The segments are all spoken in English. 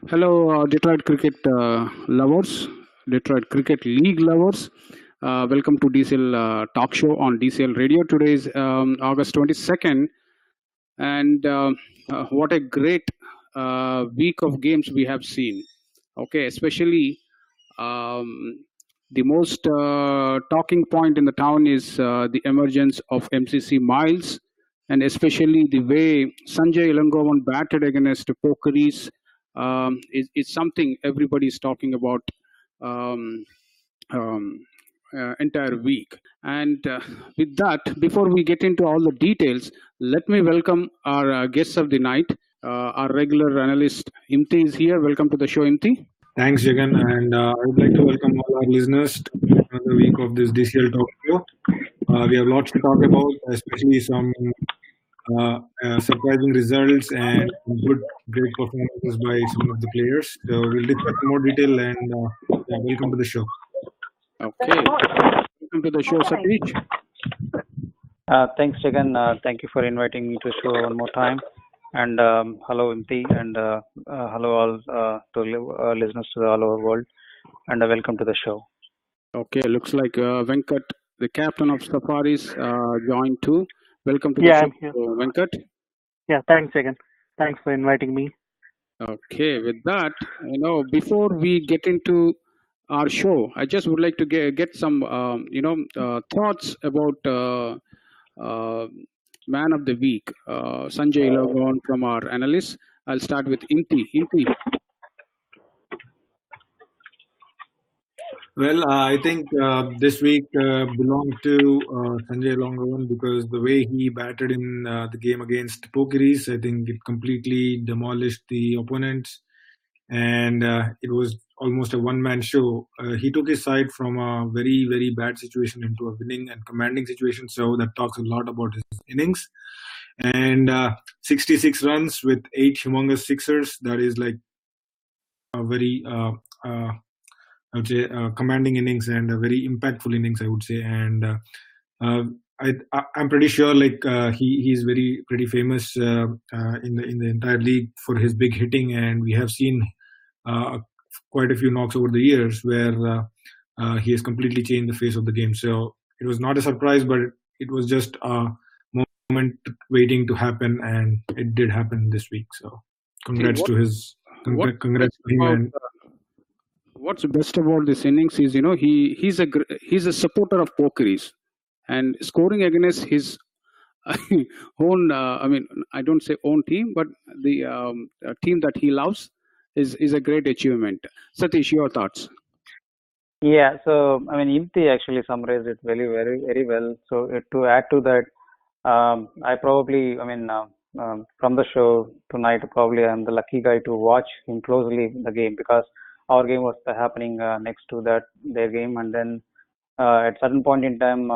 Hello, Detroit cricket lovers, Detroit Cricket League lovers. Welcome to DCL Talk Show on DCL Radio. Today is August 22nd, and what a great week of games we have seen. Okay, especially the most talking point in the town is the emergence of MCC Miles, and especially the way Sanjay Elangovan batted against Pokeries is something everybody is talking about um, um, entire week. And with that, before we get into all the details, let me welcome our guests of the night. Our regular analyst Imti is here. Welcome to the show, Imti. Thanks, Jagan, and I would like to welcome all our listeners to another week of this DCL Talk Show. We have lots to talk about, especially some surprising results and good, great performances by some of the players. So we'll discuss in more detail, and yeah, welcome to the show. Okay. Welcome to the show, Satish. Thanks, Jagan. Thank you for inviting me to the show one more time. And hello, Imti, and hello all to listeners to all over the world. And welcome to the show. Okay, looks like Venkat, the captain of Safaris, joined too. Welcome to the Yeah, show, I'm here. Venkat. Yeah, thanks again. Thanks for inviting me. Okay, with that, before we get into our show, I just would like to get some, thoughts about man of the week, Sanjay Elangovan from our analyst. I'll start with Imti. Imti. Well, I think this week belonged to Sanjay Elangovan because the way he batted in the game against Pokeries, I think it completely demolished the opponents, and it was almost a one-man show. He took his side from a very, very bad situation into a winning and commanding situation, so that talks a lot about his innings. And 66 runs with 8 humongous sixers, that is like a very I would say commanding innings and a very impactful innings, I would say. And I'm pretty sure like he's pretty famous in the entire league for his big hitting, and we have seen quite a few knocks over the years where he has completely changed the face of the game. So it was not a surprise, but it was just a moment waiting to happen, and it did happen this week. So congrats to him. And What's best about this innings is he's a supporter of Pokeries, and scoring against his own I don't say own team, but the team that he loves is a great achievement. Satish, your thoughts? Yeah, so I mean, Imti actually summarized it very well. So to add to that, I probably, from the show tonight, probably I'm the lucky guy to watch him closely in the game because our game was happening next to their game, and then at certain point in time,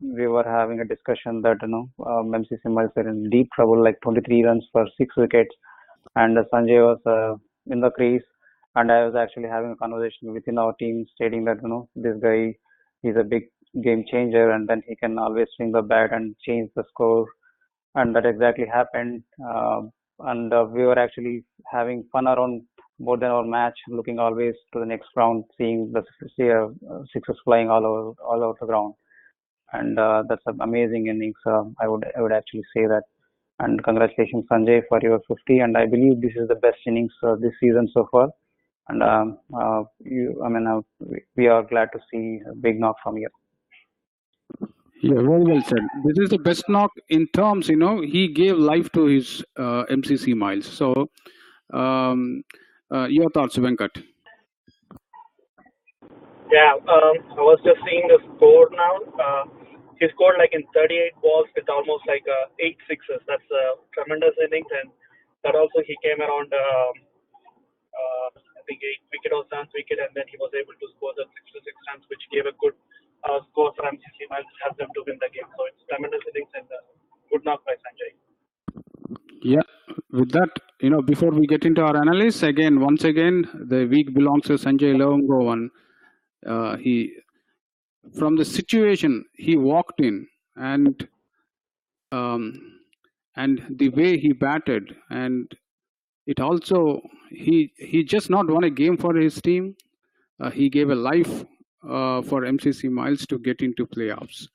we were having a discussion that MCC Miles were in deep trouble, like 23 runs for 6 wickets, and Sanjay was in the crease, and I was actually having a conversation within our team stating that this guy is a big game changer, and then he can always swing the bat and change the score, and that exactly happened. And we were actually having fun around more than our match, looking always to the next round, seeing the sixes flying all over the ground, and that's an amazing innings. I would actually say that. And congratulations, Sanjay, for your 50. And I believe this is the best innings this season so far. And we are glad to see a big knock from you. Yeah, very well said. This is the best knock in terms, he gave life to his MCC Miles. So, your thoughts, Venkat? Yeah, I was just seeing the score now. He scored like in 38 balls with almost like 8 sixes. That's a tremendous innings, and that also he came around. I think 8 wicket or 7th wicket, and then he was able to score the 66 runs, which gave a good score for MCC Miles, helped them to win the game. So it's tremendous innings and good knock by Sanjay. Yeah, with that, before we get into our analysis, once again, the week belongs to Sanjay Elangovan. He, from the situation he walked in, and the way he batted, and it also he just not won a game for his team. He gave a life for MCC Miles to get into playoffs.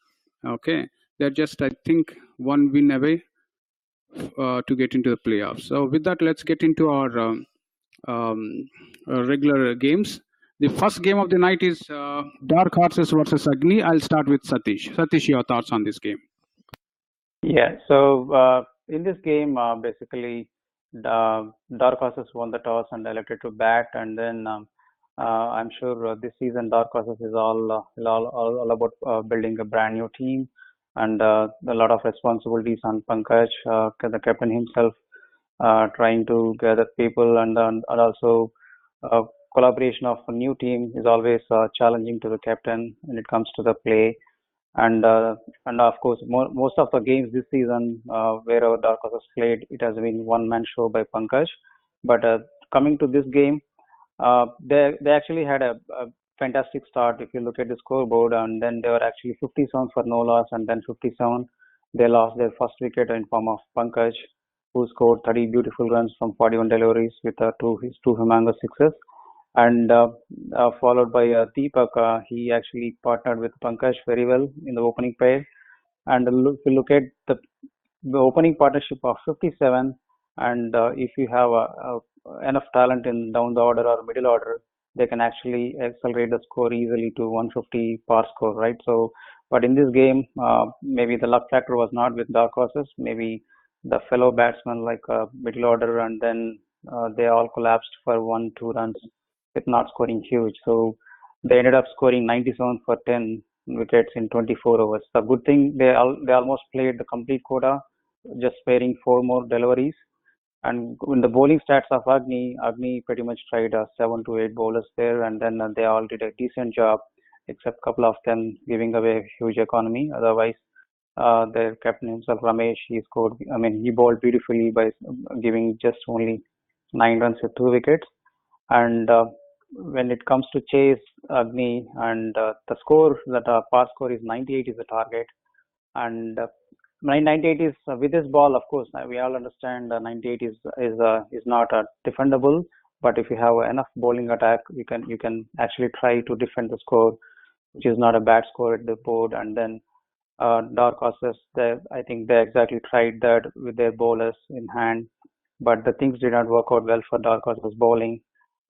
Okay, they're just I think one win away to get into the playoffs. So with that, let's get into our regular games. The first game of the night is Dark Horses versus Agni. I'll start with Satish. Satish, your thoughts on this game? Yeah, so in this game, basically, Dark Horses won the toss and elected to bat, and then I'm sure this season Dark Horses is all about building a brand new team, and a lot of responsibilities on Pankaj, the captain himself, trying to gather people, and also collaboration of a new team is always challenging to the captain when it comes to the play. And of course, most of the games this season, wherever Dark Horses played, it has been one-man show by Pankaj. But coming to this game, they actually had a fantastic start. If you look at the scoreboard, and then they were actually 57 for no loss, and then 57 they lost their first wicket in form of Pankaj, who scored 30 beautiful runs from 41 deliveries with his two humongous sixes, and followed by Deepak. He actually partnered with Pankaj very well in the opening pair. And if you look at the opening partnership of 57, and if you have enough talent in down the order or middle order, they can actually accelerate the score easily to 150 par score, right? So, but in this game, maybe the luck factor was not with Dark Horses. Maybe the fellow batsmen like middle order, and then they all collapsed for 1-2 runs with not scoring huge. So they ended up scoring 97 for 10 wickets in 24 overs. The good thing, they almost played the complete quota, just sparing 4 more deliveries. And in the bowling stats of Agni pretty much tried 7 to 8 bowlers there, and then they all did a decent job, except a couple of them giving away huge economy. Otherwise, their captain himself, Ramesh, he scored. I mean, he bowled beautifully by giving just only 9 runs with 2 wickets. And when it comes to chase Agni, and the score that par score is 98 is the target, and 98 is with this ball. Of course, we all understand 98 is not defendable. But if you have enough bowling attack, you can actually try to defend the score, which is not a bad score at the board. And then Dark Horses, I think they exactly tried that with their bowlers in hand, but the things did not work out well for Dark Horses bowling.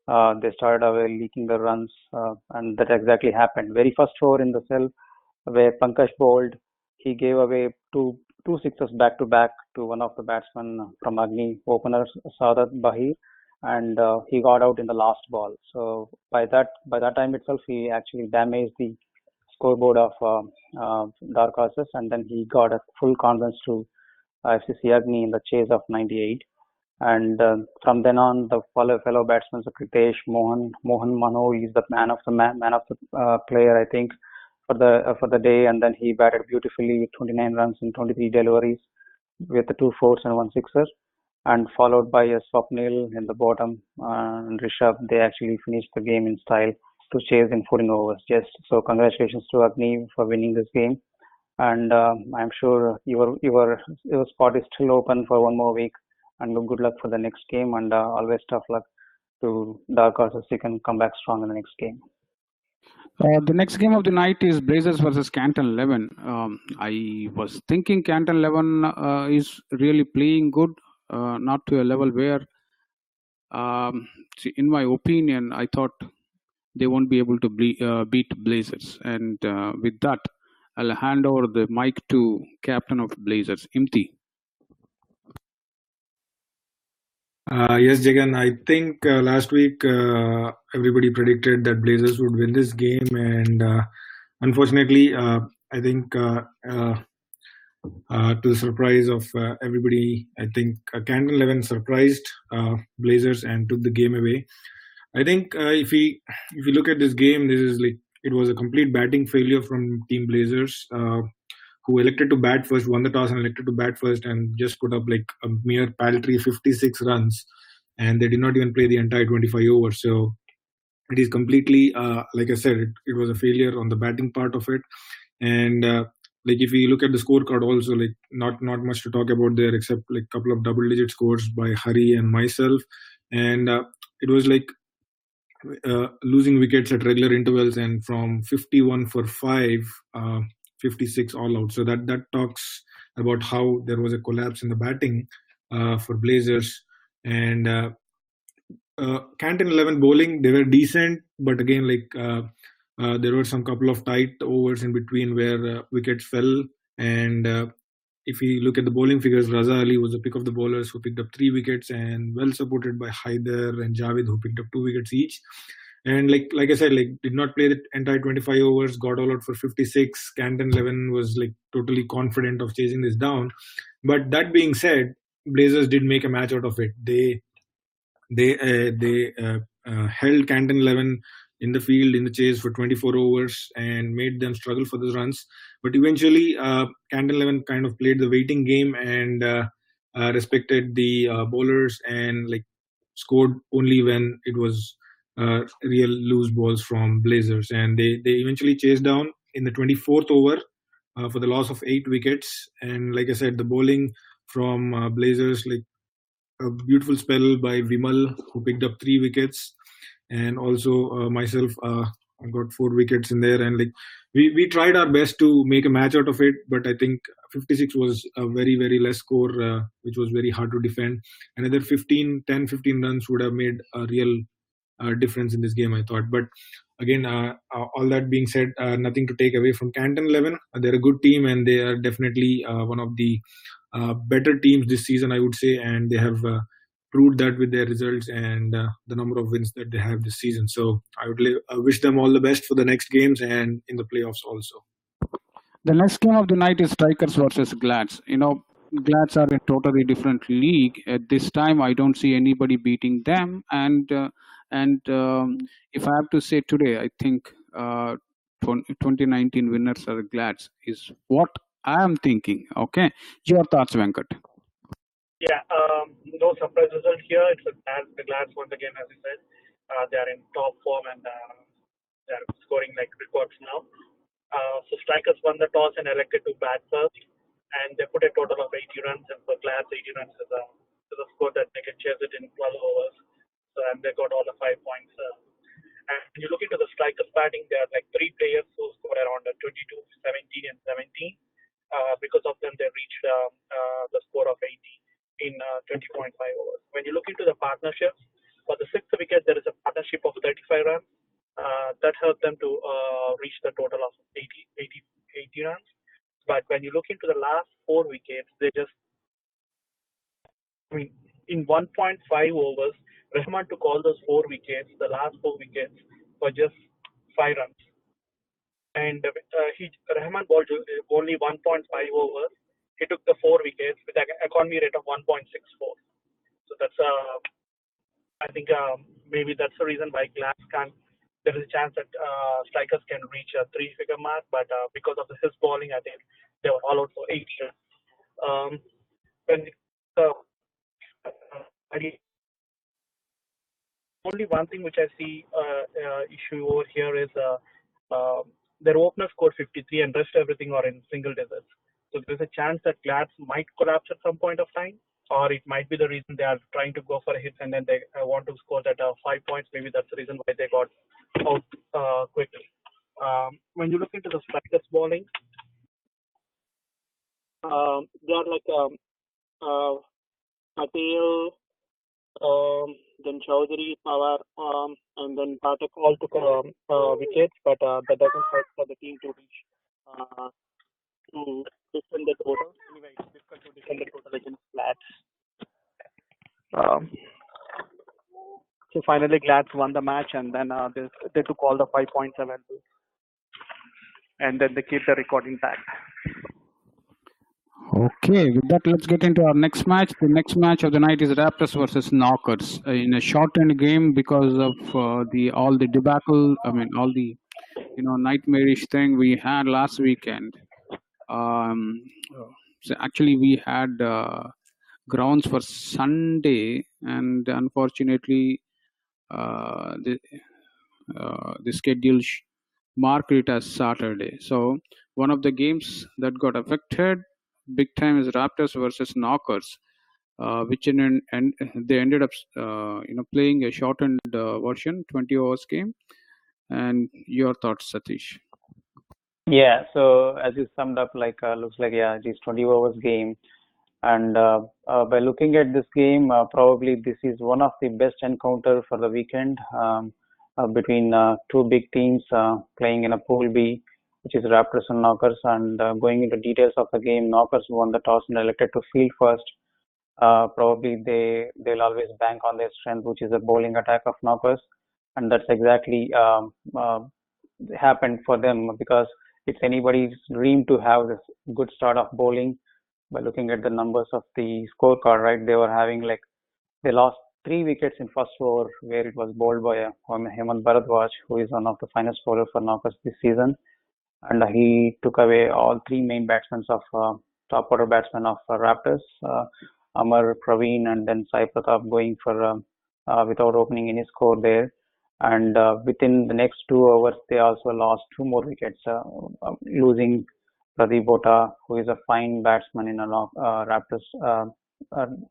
They started away leaking the runs, and that exactly happened. Very first over in the cell, where Pankaj bowled, he gave away two sixes back to back to one of the batsmen from Agni, opener Sadat Bahir, and he got out in the last ball. So by that time itself, he actually damaged the scoreboard of Dark Horses, and then he got a full confidence to FCC Agni in the chase of 98. And from then on, the fellow batsmen, so Kritesh, Mohan Mano is the man of the player, I think, for the day. And then he batted beautifully with 29 runs in 23 deliveries with the 2 fours and 1 sixer, and followed by a Swapnil in the bottom and Rishabh. They actually finished the game in style to chase in 14 overs. Just so congratulations to Agni for winning this game. And I'm sure your spot is still open for one more week. And good luck for the next game, and always tough luck to Dark Horses. You can come back strong in the next game. The next game of the night is Blazers versus Canton 11. I was thinking Canton 11 is really playing good, not to a level where, in my opinion, I thought they won't be able to beat Blazers. And with that, I'll hand over the mic to captain of Blazers, Imti. Yes, Jagan. I think last week everybody predicted that Blazers would win this game, and unfortunately, I think to the surprise of everybody, I think Canton 11 surprised Blazers and took the game away. I think if you look at this game, this is it was a complete batting failure from Team Blazers, who elected to bat first, won the toss and elected to bat first, and just put up a mere paltry 56 runs, and they did not even play the entire 25 overs. So it is completely, like I said, it was a failure on the batting part of it. And like if we look at the scorecard also, like not much to talk about there except like a couple of double-digit scores by Hari and myself, and it was like losing wickets at regular intervals, and from 51 for 5, 56 all out. So that talks about how there was a collapse in the batting for Blazers. And Canton 11 bowling, they were decent, but again, like there were some couple of tight overs in between where wickets fell. And if we look at the bowling figures, Raza Ali was the pick of the bowlers who picked up 3 wickets, and well supported by Haider and Javed, who picked up 2 wickets each. And like I said, like did not play the entire 25 overs, got all out for 56. Canton 11 was like totally confident of chasing this down. But that being said, Blazers did make a match out of it. They held Canton 11 in the field in the chase for 24 overs and made them struggle for those runs. But eventually, Canton 11 kind of played the waiting game and respected the bowlers and like scored only when it was real loose balls from Blazers. And they eventually chased down in the 24th over for the loss of 8 wickets. And like I said, the bowling from Blazers, like a beautiful spell by Vimal, who picked up 3 wickets, and also myself, I got 4 wickets in there. And like we tried our best to make a match out of it, but I think 56 was a very, very less score, which was very hard to defend. Another 10, 15 runs would have made a real difference in this game, I thought. But again, all that being said, nothing to take away from Canton 11. They're a good team, and they are definitely one of the better teams this season, I would say, and they have proved that with their results and the number of wins that they have this season. So I would wish them all the best for the next games and in the playoffs also. The next game of the night is Strikers versus Glads. Glads are a totally different league. At this time, I don't see anybody beating them. And if I have to say today, I think 2019 winners are Glads is what I am thinking. Okay, your thoughts, Venkat? Yeah, no surprise result here. It's the Glads once again, as you said, they are in top form and they are scoring like records now. So Strikers won the toss and elected to bat first, and they put a total of 80 runs. And for Glads, 80 runs is a score that they can chase it in 12 overs. So and they got all the 5 points. And when you look into the Strikers batting, there are like 3 players who scored around 22, 17, and 17. Because of them, they reached the score of 80 in 20.5 overs. When you look into the partnerships, for the 6th wicket, there is a partnership of 35 runs. That helped them to reach the total of 80 runs. But when you look into the last 4 wickets, they just, in 1.5 overs, Rahman took all those 4 wickets, the last 4 wickets, for just 5 runs. And Rahman bowled only 1.5 overs. He took the 4 wickets with an economy rate of 1.64. So that's I think maybe that's the reason why Glass can. There is a chance that Strikers can reach a 3-figure mark, but because of his bowling, I think they were all out for 8 runs. Only one thing which I see issue over here is their opener scored 53 and rest everything are in single digits. So there's a chance that Glads might collapse at some point of time, or it might be the reason they are trying to go for a hit and then they want to score that 5 points. Maybe that's the reason why they got out quickly. When you look into the Strikers bowling, they are like Patel, then Chaudhary, Pawar, and then Patek all took wickets, but that doesn't help for the team to reach to defend the total. Anyway, it's difficult to defend the total against Glads. So finally, Glads won the match, and then they took all the 5 points and then they keep the record intact. Okay, with that, let's get into our next match. The next match of the night is Raptors versus Knockers in a shortened game because of all the debacle. I mean, all the nightmarish thing we had last weekend. So actually, we had grounds for Sunday, and unfortunately, the schedule marked it as Saturday. So one of the games that got affected big time is Raptors versus Knockers, which they ended up playing a shortened version, 20 hours game. And your thoughts, Satish? Yeah, so as you summed up, looks like it is 20 overs game, and by looking at this game, probably this is one of the best encounter for the weekend between two big teams playing in a Pool B, which is Raptors and Knockers. And going into details of the game, Knockers won the toss and elected to field first. Probably they'll always bank on their strength, which is the bowling attack of Knockers, and that's exactly happened for them, because it's anybody's dream to have this good start of bowling. By looking at the numbers of the scorecard, right, they were having they lost 3 wickets in first over, where it was bowled by Hemant Bharadwaj, who is one of the finest bowlers for Knockers this season, and he took away all three main batsmen of top order batsmen of Raptors, Amar, Praveen, and then Sai Pratap going for without opening any score there. And within the next 2 hours, they also lost two more wickets, losing Pradeep Bota, who is a fine batsman in a Raptors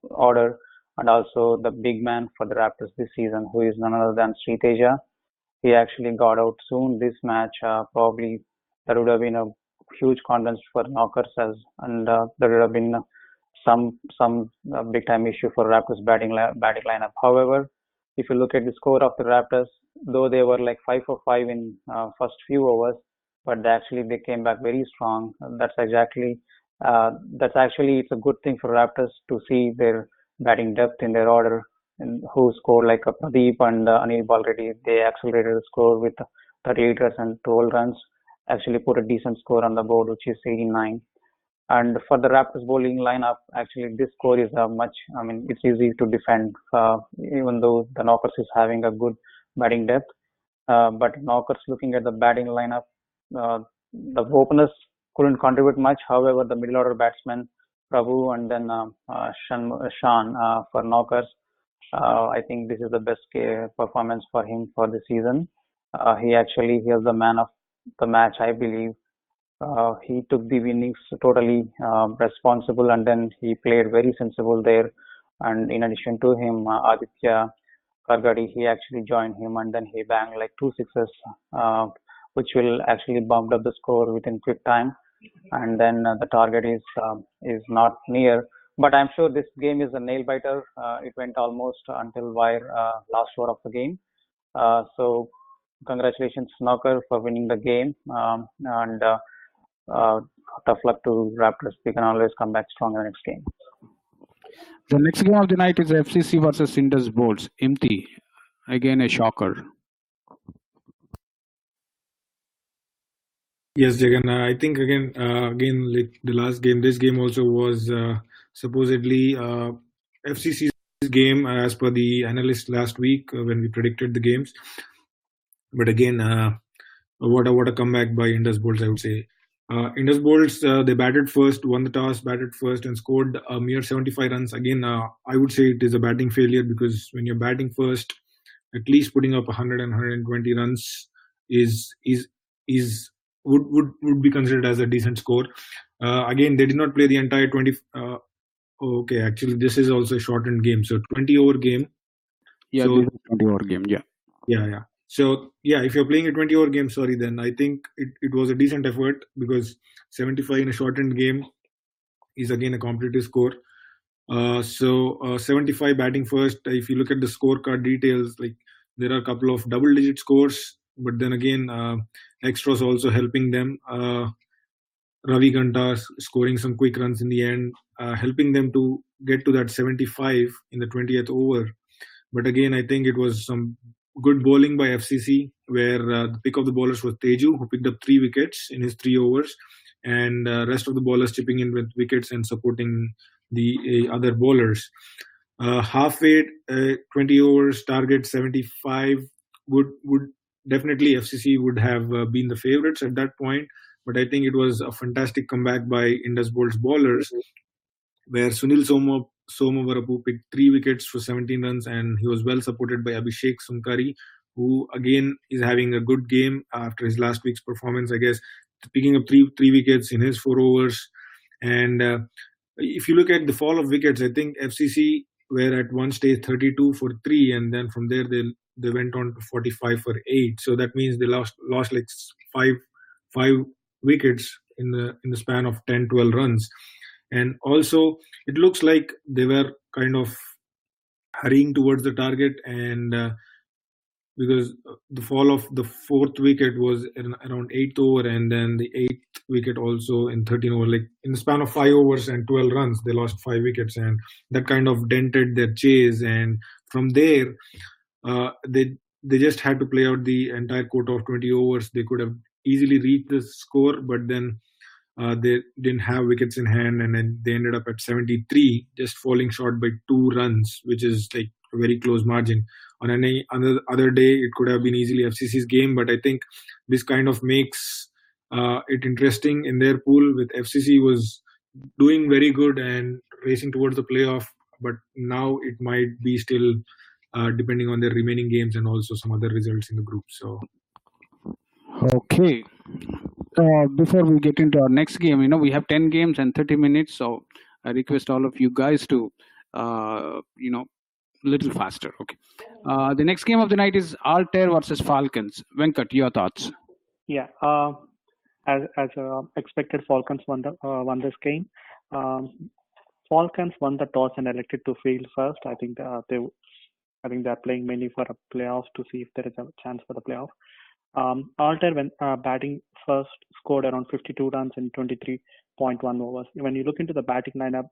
order, and also the big man for the Raptors this season, who is none other than Sri Teja. He actually got out soon this match. Probably that would have been a huge contest for Knockers, and there would have been some big time issue for Raptors batting lineup. However, if you look at the score of the Raptors, though they were 5 for 5 in first few overs, but they came back very strong. That's actually it's a good thing for Raptors to see their batting depth in their order, and who scored like Pradeep and Anil already. They accelerated the score with 38 runs and 12 runs. Actually put a decent score on the board, which is 89. And for the Raptors bowling lineup, actually this score is it's easy to defend, even though the Knockers is having a good batting depth. But Knockers, looking at the batting lineup, the openers couldn't contribute much. However, the middle order batsmen, Prabhu and then Shan for Knockers, I think this is the best performance for him for the season. He is the man of the match, I believe. He took the innings totally responsible, and then he played very sensible there. And in addition to him, Aditya Kargadi, he actually joined him, and then he banged 2 sixes, which will actually bump up the score within quick time. And then the target is not near, but I'm sure this game is a nail biter. It went almost until wire last over of the game. So congratulations, Knocker, for winning the game, and tough luck to Raptors. They can always come back strong in the next game. The next game of the night is FCC versus Indus Bowls. Imti, again a shocker. Yes, Jagan. I think again, like the last game, this game also was supposedly FCC's game as per the analyst last week when we predicted the games. But again, what a comeback by Indus Bowls, I would say. Indus Bowls, they batted first, won the toss, batted first, and scored a mere 75 runs. Again, I would say it is a batting failure, because when you're batting first, at least putting up 100 and 120 runs would be considered as a decent score. Again, they did not play the entire 20. Okay, actually, this is also a shortened game, so 20-over game. Yeah, so, 20-over game. Yeah. Yeah. So yeah, if you're playing a 20-over game, then I think it was a decent effort, because 75 in a shortened game is again a competitive score. So 75 batting first. If you look at the scorecard details, there are a couple of double-digit scores, but then again, extras also helping them. Ravi Ganta scoring some quick runs in the end, helping them to get to that 75 in the 20th over. But again, I think it was some good bowling by FCC, where the pick of the bowlers was Teju, who picked up 3 wickets in his 3 overs, and rest of the bowlers chipping in with wickets and supporting the other bowlers. Halfway, 20 overs, target 75 would definitely FCC would have been the favourites at that point. But I think it was a fantastic comeback by Indus Bowls bowlers, where Sunil Somavarapu picked 3 wickets for 17 runs, and he was well supported by Abhishek Sunkari, who again is having a good game after his last week's performance, I guess, picking up three wickets in his 4 overs. And if you look at the fall of wickets, I think FCC were at one stage 32 for 3, and then from there they went on to 45 for 8. So that means they lost like five wickets in the span of 10-12 runs. And also it looks like they were kind of hurrying towards the target, and because the fall of the 4th wicket was around 8th over, and then the 8th wicket also in 13 over. Like in the span of 5 overs and 12 runs, they lost 5 wickets, and that kind of dented their chase. And from there, they just had to play out the entire quota of 20 overs. They could have easily reached the score, but then they didn't have wickets in hand, and then they ended up at 73, just falling short by 2 runs, which is like a very close margin. On any other day, it could have been easily FCC's game, but I think this kind of makes it interesting in their pool. With FCC was doing very good and racing towards the playoff, but now it might be still depending on their remaining games and also some other results in the group. So, okay. Before we get into our next game, we have 10 games and 30 minutes. So I request all of you guys to, little faster. Okay. The next game of the night is Altair versus Falcons. Venkat, your thoughts? Yeah. As expected, Falcons won this game. Falcons won the toss and elected to field first. I think they're playing mainly for a playoff to see if there is a chance for the playoff. Altair, when batting first, scored around 52 runs in 23.1 overs. When you look into the batting lineup,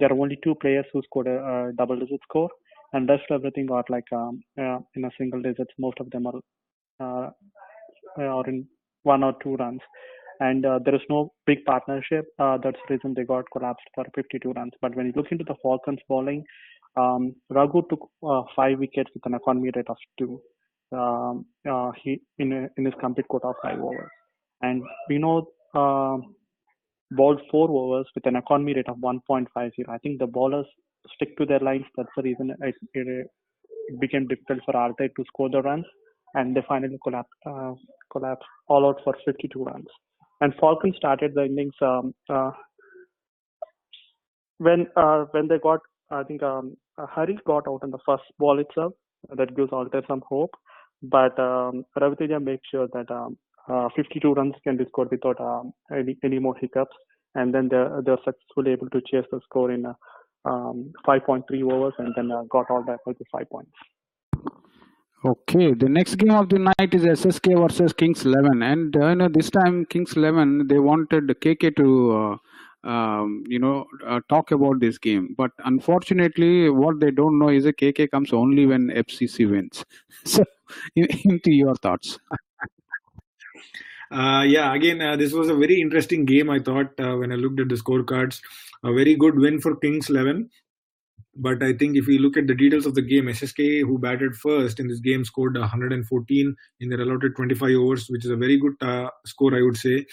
there are only 2 players who scored a double-digit score, and rest everything got like in a single digits. Most of them are in 1 or 2 runs, and there is no big partnership. That's the reason they got collapsed for 52 runs. But when you look into the Falcons bowling, Raghu took 5 wickets with an economy rate of 2. He in his complete quota of 5 overs, and bowled 4 overs with an economy rate of 1.50. I think the bowlers stick to their lines. That's the reason it became difficult for Altair to score the runs, and they finally collapsed all out for 52 runs. And Falcons started the innings when they got, I think Harry got out on the first ball itself. That gives Altair some hope, but Raviteja makes sure that 52 runs can be scored without any more hiccups, and then they're successfully able to chase the score in 5.3 overs, and then got all back with 5 points. Okay, the next game of the night is SSK versus Kings 11, and this time Kings 11 they wanted KK to talk about this game, but unfortunately, what they don't know is that KK comes only when FCC wins. So, into your thoughts. Again, this was a very interesting game, I thought, when I looked at the scorecards. A very good win for Kings 11. But I think if we look at the details of the game, SSK, who batted first in this game, scored 114 in their allotted 25 overs, which is a very good score, I would say.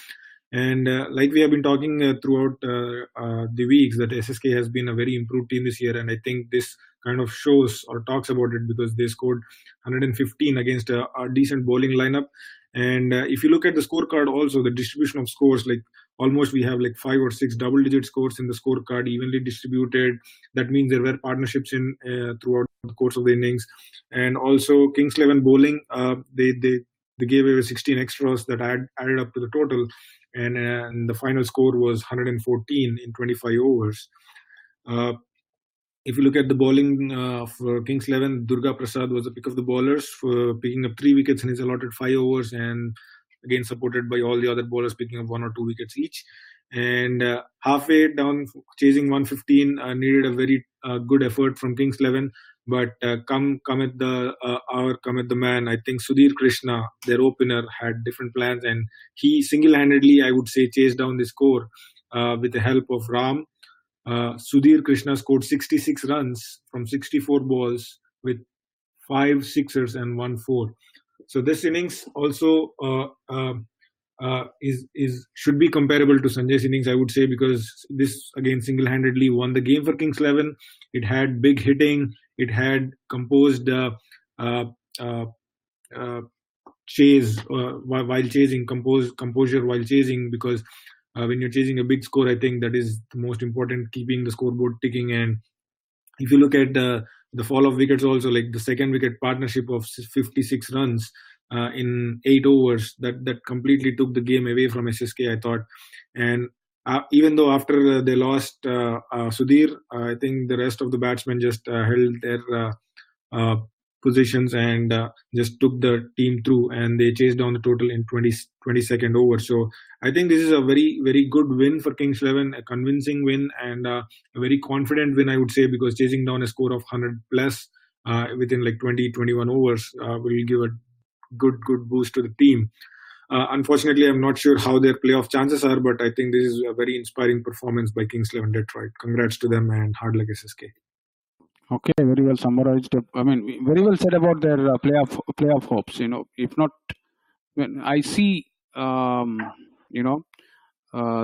And like we have been talking throughout the weeks, that SSK has been a very improved team this year. And I think this kind of shows or talks about it, because they scored 115 against a decent bowling lineup. And if you look at the scorecard also, the distribution of scores, like almost we have like 5 or 6 double-digit scores in the scorecard, evenly distributed. That means there were partnerships in throughout the course of the innings. And also Kings 11 bowling, they gave away 16 extras that added up to the total. And the final score was 114 in 25 overs. If you look at the bowling for Kings 11, Durga Prasad was the pick of the bowlers for picking up 3 wickets in his allotted 5 overs, and again supported by all the other bowlers picking up 1 or 2 wickets each. And halfway down, chasing 115, needed a very good effort from Kings 11. But come at the man, I think Sudhir Krishna, their opener, had different plans, and he single-handedly, I would say, chased down the score with the help of Ram. Sudhir Krishna scored 66 runs from 64 balls with 5 sixers and 1 4. So this innings also should be comparable to Sanjay's innings, I would say, because this again single-handedly won the game for Kings 11. It had big hitting. It had composed chase while chasing, composure while chasing, because when you're chasing a big score, I think that is the most important, keeping the scoreboard ticking. And if you look at the fall of wickets also, like the second wicket partnership of 56 runs in 8 overs, that completely took the game away from SSK, I thought. And even though after they lost Sudhir, I think the rest of the batsmen just held their uh, positions and just took the team through, and they chased down the total in 22nd over. So I think this is a very, very good win for Kings 11, a convincing win, and a very confident win, I would say, because chasing down a score of 100 plus within like 20-21 overs will give a good boost to the team. Unfortunately, I'm not sure how their playoff chances are, but I think this is a very inspiring performance by Kings 11 Detroit. Congrats to them, and hard luck SSK. Okay, very well summarized. I mean, very well said about their playoff hopes. If not, when I see,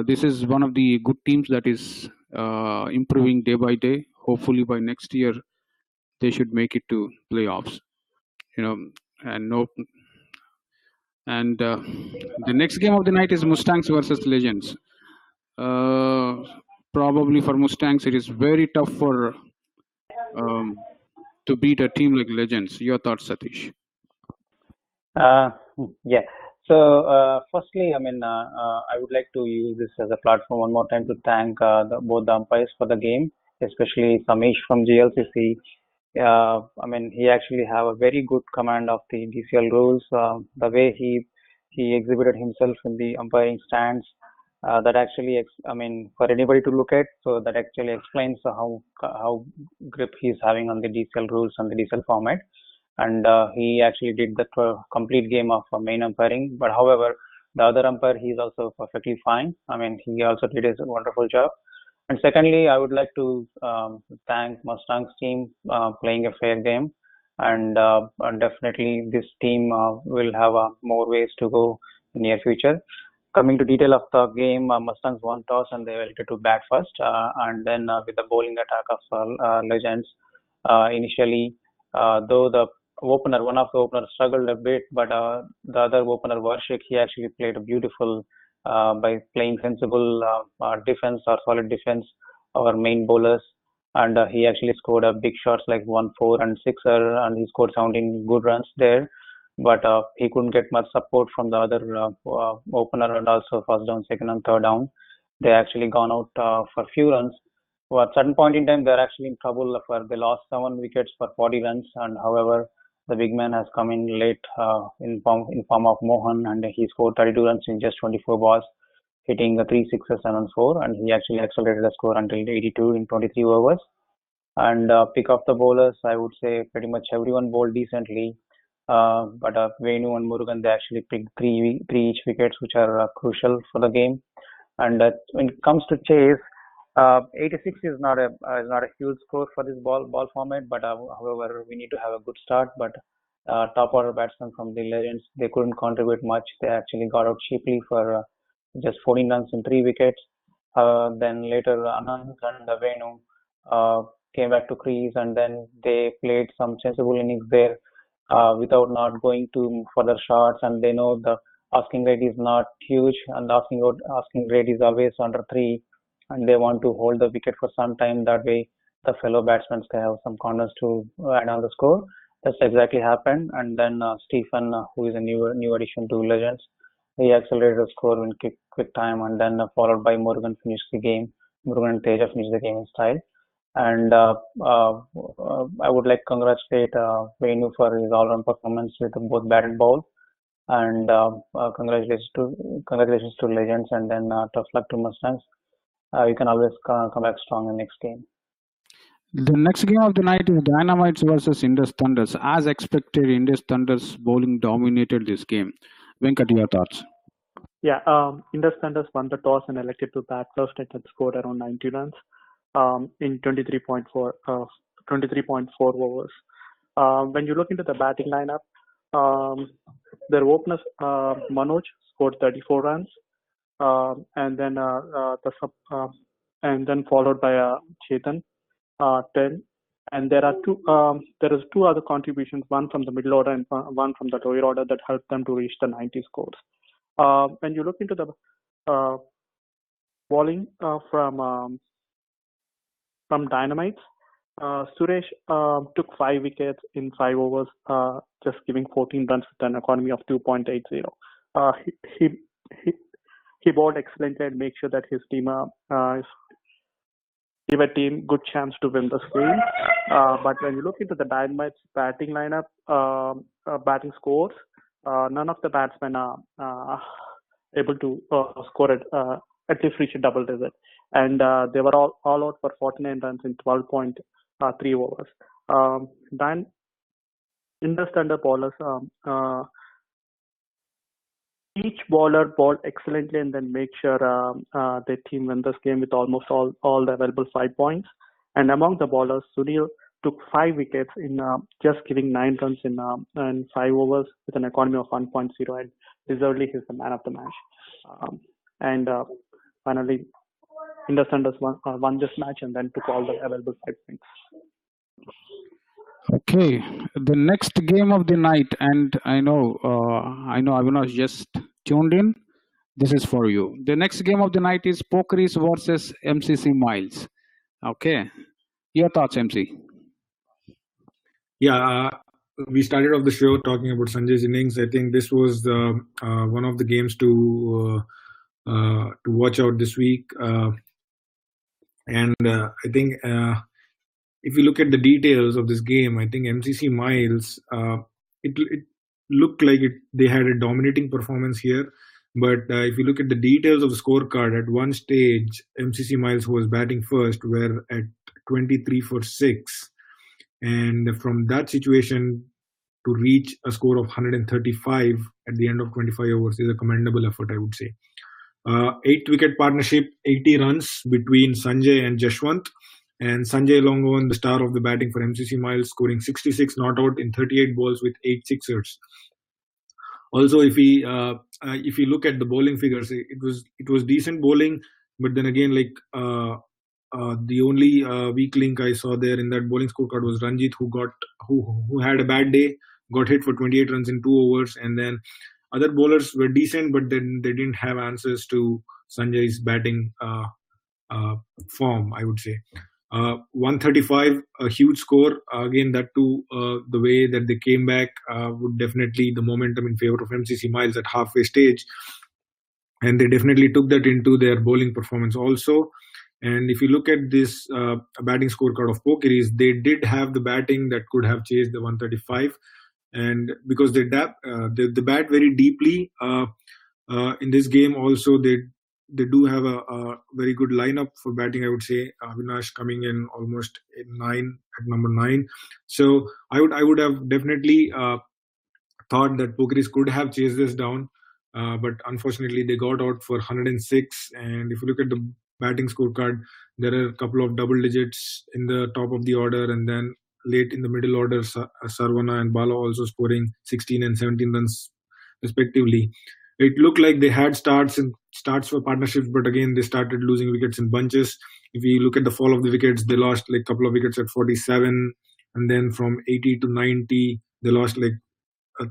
this is one of the good teams that is improving day by day. Hopefully, by next year, they should make it to playoffs. And no. And the next game of the night is Mustangs versus Legends. Probably for Mustangs, it is very tough for to beat a team like Legends. Your thoughts, Satish? Yeah. So, firstly, I mean, I would like to use this as a platform one more time to thank both the umpires for the game, especially Samish from GLCC. I mean, he actually have a very good command of the DCL rules. The way he exhibited himself in the umpiring stands, that actually, I mean, for anybody to look at, so that actually explains how grip he's having on the DCL rules and the DCL format. And he actually did the complete game of main umpiring. But however, the other umpire, he's also perfectly fine. I mean, he also did a wonderful job. And secondly, I would like to thank Mustangs team playing a fair game, and definitely this team will have more ways to go in near future. Coming to detail of the game, Mustangs won toss and they elected to bat first, and then with the bowling attack of Legends, initially, though the one of the openers struggled a bit, but the other opener, Varshik, he actually played a beautiful by playing sensible defense or solid defense our main bowlers, and he actually scored a big shots like 1-4 and 6er, and he scored 17 good runs there. But he couldn't get much support from the other opener, and also first down, second and third down. They actually gone out for few runs. So at certain point in time, they're actually in trouble. They lost 7 wickets for 40 runs, and however, the big man has come in late in form of Mohan, and he scored 32 runs in just 24 balls, hitting the 3 6s, 7 4, and he actually accelerated the score until 82 in 23 overs. And pick off the bowlers, I would say pretty much everyone bowled decently. But Venu and Murugan, they actually picked three each wickets, which are crucial for the game. And when it comes to chase, 86 is not a huge score for this ball format, but however, we need to have a good start. But top order batsmen from the Legends, they couldn't contribute much. They actually got out cheaply for just 14 runs in 3 wickets. Then later, Anand and Venu came back to crease, and then they played some sensible innings there without not going to further shots. And they know the asking rate is not huge, and the asking rate is always under 3. And they want to hold the wicket for some time. That way, the fellow batsmen can have some corners to add on the score. That's exactly happened. And then Stephen, who is a new addition to Legends, he accelerated the score in quick time, and then followed by Murugan finished the game. Murugan and Teja finished the game in style. And I would like to congratulate Venu for his all-round performance with both bat and ball. And congratulations to Legends, and then tough luck to Mustangs. You can always come back strong in the next game. The next game of the night is Dynamites versus Indus Thunders. As expected, Indus Thunders bowling dominated this game. Venkat, your thoughts? Yeah, Indus Thunders won the toss and elected to bat first and had scored around 90 runs in 23.4 overs. When you look into the batting lineup, their openers Manoj scored 34 runs, and then followed by Chetan 10, And there is two other contributions, one from the middle order and one from the lower order, that helped them to reach the 90 scores. When you look into the bowling from Dynamites, Suresh took 5 wickets in 5 overs, just giving 14 runs with an economy of 2.80. He bowled excellently and make sure that his team give a team good chance to win this game. But when you look into the Dynamites batting lineup, batting scores, none of the batsmen are able to score at least reach a double digit. And they were all out for 49 runs in 12.3 overs. In the standard bowlers, each bowler bowled excellently and then make sure their team win this game with almost all the available 5 points. And among the bowlers, Sunil took 5 wickets in just giving 9 runs in 5 overs with an economy of 1.0, and deservedly he's the man of the match. Finally, Indus Tanders won this match and then took all the available 5 points. Okay, the next game of the night, and I know Avinash just tuned in. This is for you. The next game of the night is Pokeries versus MCC Miles. Okay, your thoughts, MC? Yeah, we started off the show talking about Sanjay's innings. I think this was one of the games to watch out this week, and I think. If you look at the details of this game, I think MCC Miles, it looked like they had a dominating performance here. But if you look at the details of the scorecard, at one stage, MCC Miles, who was batting first, were at 23 for 6. And from that situation to reach a score of 135 at the end of 25 overs is a commendable effort, I would say. 8-wicket partnership, 80 runs between Sanjay and Jashwant. And Sanjay Elangovan, the star of the batting for MCC Miles, scoring 66 not out in 38 balls with 8 sixers. Also, if we look at the bowling figures, it was decent bowling, but then again, like the only weak link I saw there in that bowling scorecard was Ranjit, who had a bad day, got hit for 28 runs in 2 overs, and then other bowlers were decent, but then they didn't have answers to Sanjay's batting form, I would say. 135, a huge score. Again, that too, the way that they came back would definitely the momentum in favor of MCC Miles at halfway stage. And they definitely took that into their bowling performance also. And if you look at this batting scorecard of Pokeries, they did have the batting that could have chased the 135. And because they bat very deeply in this game also, they do have a very good lineup for batting, I would say. Avinash coming in almost at number 9. So I would have definitely thought that Pokeries could have chased this down, but unfortunately they got out for 106. And if you look at the batting scorecard, there are a couple of double digits in the top of the order, and then late in the middle order, Sarvana and Bala also scoring 16 and 17 runs respectively. It looked like they had starts for partnerships, but again, they started losing wickets in bunches. If you look at the fall of the wickets, they lost like a couple of wickets at 47, and then from 80 to 90, they lost like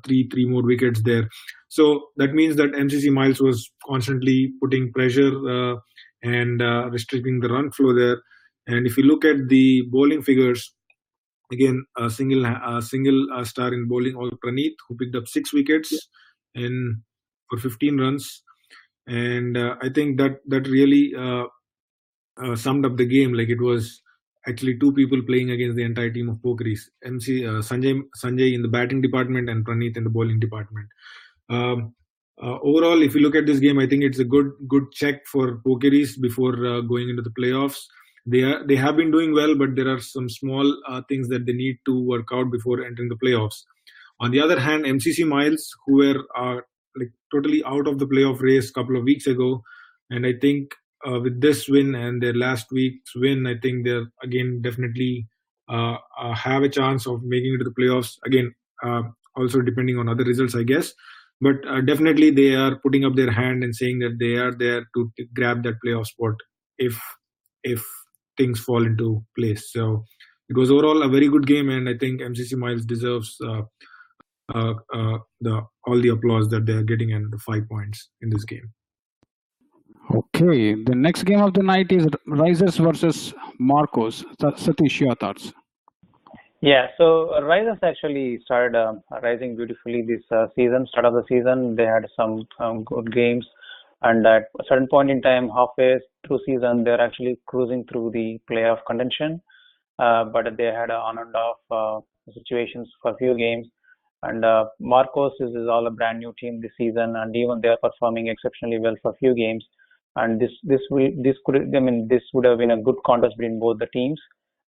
three more wickets there. So that means that MCC Miles was constantly putting pressure and restricting the run flow there. And if you look at the bowling figures, again, a single star in bowling, all Praneeth, who picked up 6 wickets for 15 runs. And I think that really summed up the game. Like, it was actually 2 people playing against the entire team of Pokeries. Sanjay in the batting department and Praneeth in the bowling department. Overall, if you look at this game, I think it's a good check for Pokeries before going into the playoffs. They have been doing well, but there are some small things that they need to work out before entering the playoffs. On the other hand, MCC Miles, who were like totally out of the playoff race a couple of weeks ago, and I think with this win and their last week's win, I think they're again definitely have a chance of making it to the playoffs. Again, also depending on other results, I guess. But definitely they are putting up their hand and saying that they are there to grab that playoff spot if things fall into place. So it was overall a very good game, and I think MCC Miles deserves all the applause that they are getting and the 5 points in this game. Okay, the next game of the night is Risers versus Marcos. Satish, your thoughts? Yeah, so Risers actually started rising beautifully this season. Start of the season, they had some good games, and at a certain point in time, halfway through season, they're actually cruising through the playoff contention. But they had on and off situations for a few games. And Marcos is all a brand new team this season, and even they are performing exceptionally well for a few games. And this would have been a good contest between both the teams.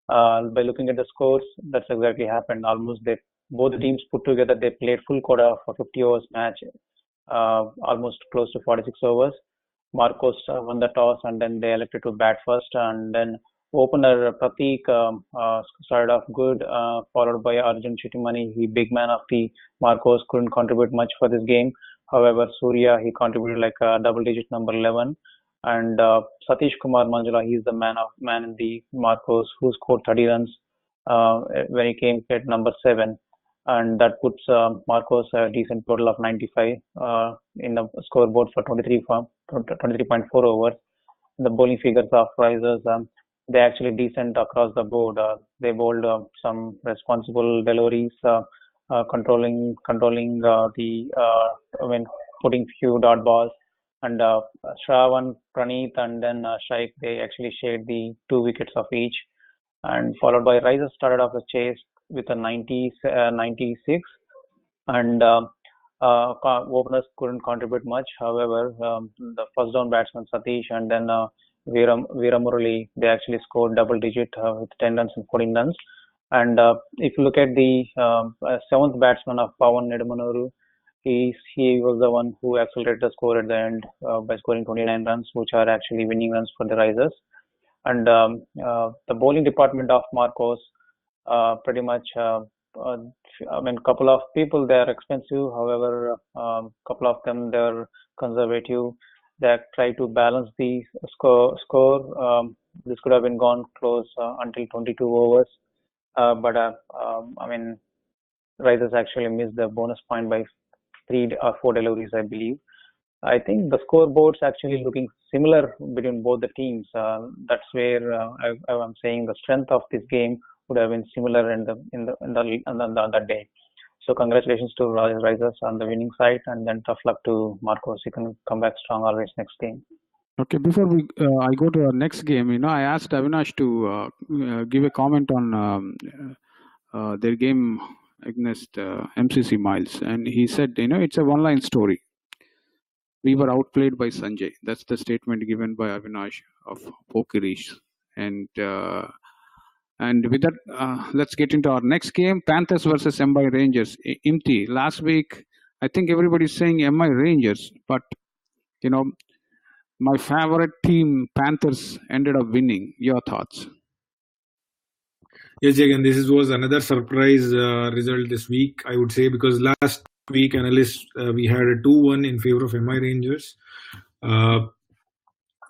By looking at the scores, that's exactly happened. Both the teams put together, they played full quota for 50 overs match, almost close to 46 overs. Marcos won the toss, and then they elected to bat first, and then opener Pratik started off good, followed by Arjun Chittimani. He big man of the Marcos, couldn't contribute much for this game. However, Surya, he contributed like a double-digit number 11. And Satish Kumar Manjula, he's the man in the Marcos, who scored 30 runs when he came at number 7. And that puts Marcos a decent total of 95 in the scoreboard for 23.4 overs. The bowling figures of Risers, they actually decent across the board. They bowled some responsible deliveries, controlling putting few dot balls. And Shravan, Praneeth, and then Shaikh, they actually shared the 2 wickets of each. And followed by Risers started off the chase with a 96, and openers couldn't contribute much. However, the first down batsman Satish and then Veeramurali, they actually scored double digit with 10 runs and 14 runs. And if you look at the 7th batsman of Pawan Nedumanoru, he was the one who accelerated the score at the end by scoring 29 runs, which are actually winning runs for the Risers. And the bowling department of Marcos, pretty much, couple of people, they are expensive. However, couple of them, they're conservative. They try to balance the score. This could have been gone close until 22 overs. Risers actually missed the bonus point by 3 or 4 deliveries, I believe. I think the scoreboard's actually looking similar between both the teams. That's where I'm saying the strength of this game would have been similar on that day. So congratulations to Risers on the winning side, and then tough luck to Marcos. You can come back strong always next game. Okay, before I go to our next game, I asked Avinash to give a comment on their game against MCC Miles, and he said, it's a one-line story. We were outplayed by Sanjay. That's the statement given by Avinash of Pokerish. And with that, let's get into our next game, Panthers versus MI Rangers. Imti, last week, I think everybody's saying MI Rangers, but, my favorite team, Panthers, ended up winning. Your thoughts? Yes, Jagan, this was another surprise result this week, I would say, because last week, Anaylis, we had a 2-1 in favor of MI Rangers.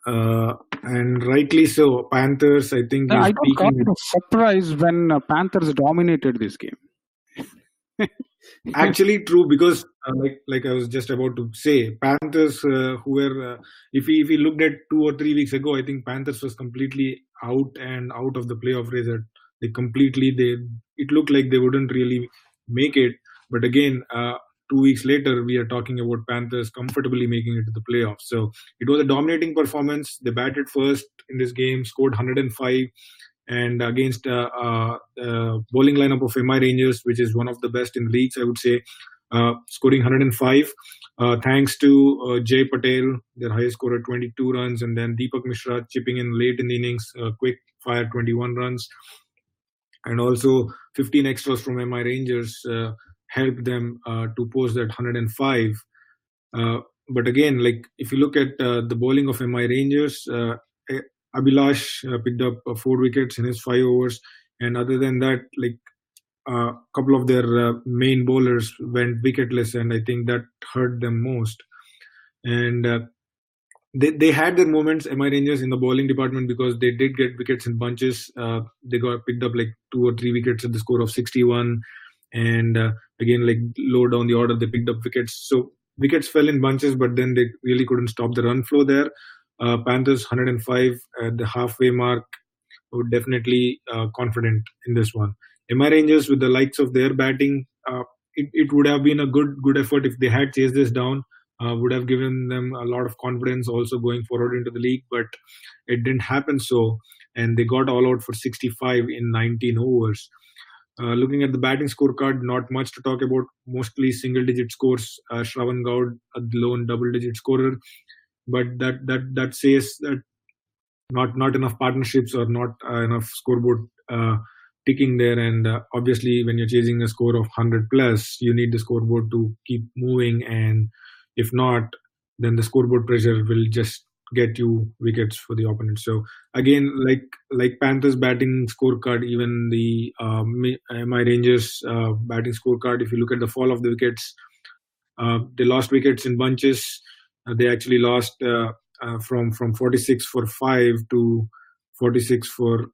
And rightly so. Panthers, I think, I don't call it a surprise when Panthers dominated this game. Actually true, because like I was just about to say, Panthers who were if we looked at 2 or 3 weeks ago, I think Panthers was completely out of the playoff race. It looked like they wouldn't really make it, but again 2 weeks later we are talking about Panthers comfortably making it to the playoffs. So it was a dominating performance. They batted first in this game, scored 105, and against bowling lineup of MI Rangers, which is one of the best in leagues, I would say, scoring 105, thanks to Jay Patel, their highest scorer, 22 runs, and then Deepak Mishra chipping in late in the innings, quick fire 21 runs, and also 15 extras from MI Rangers helped them to post that 105. But again, like if you look at the bowling of MI Rangers, Abhilash picked up 4 wickets in his 5 overs, and other than that, like a couple of their main bowlers went wicketless, and I think that hurt them most. And they had their moments, MI Rangers, in the bowling department, because they did get wickets in bunches. They got picked up like 2 or 3 wickets at the score of 61, and again, like low down the order, they picked up wickets. So wickets fell in bunches, but then they really couldn't stop the run flow there. Panthers 105 at the halfway mark, would definitely confident in this one. MI Rangers, with the likes of their batting, it would have been a good effort if they had chased this down. Would have given them a lot of confidence also going forward into the league, but it didn't happen so, and they got all out for 65 in 19 overs. Looking at the batting scorecard, not much to talk about. Mostly single-digit scores. Shravan Gaud, a lone double-digit scorer, but that says that not enough partnerships or not enough scoreboard ticking there. And obviously, when you're chasing a score of 100 plus, you need the scoreboard to keep moving. And if not, then the scoreboard pressure will just get you wickets for the opponent. So again, like Panthers batting scorecard, even the MI Rangers batting scorecard, if you look at the fall of the wickets, they lost wickets in bunches. They actually lost from 46 for 5 to 46 for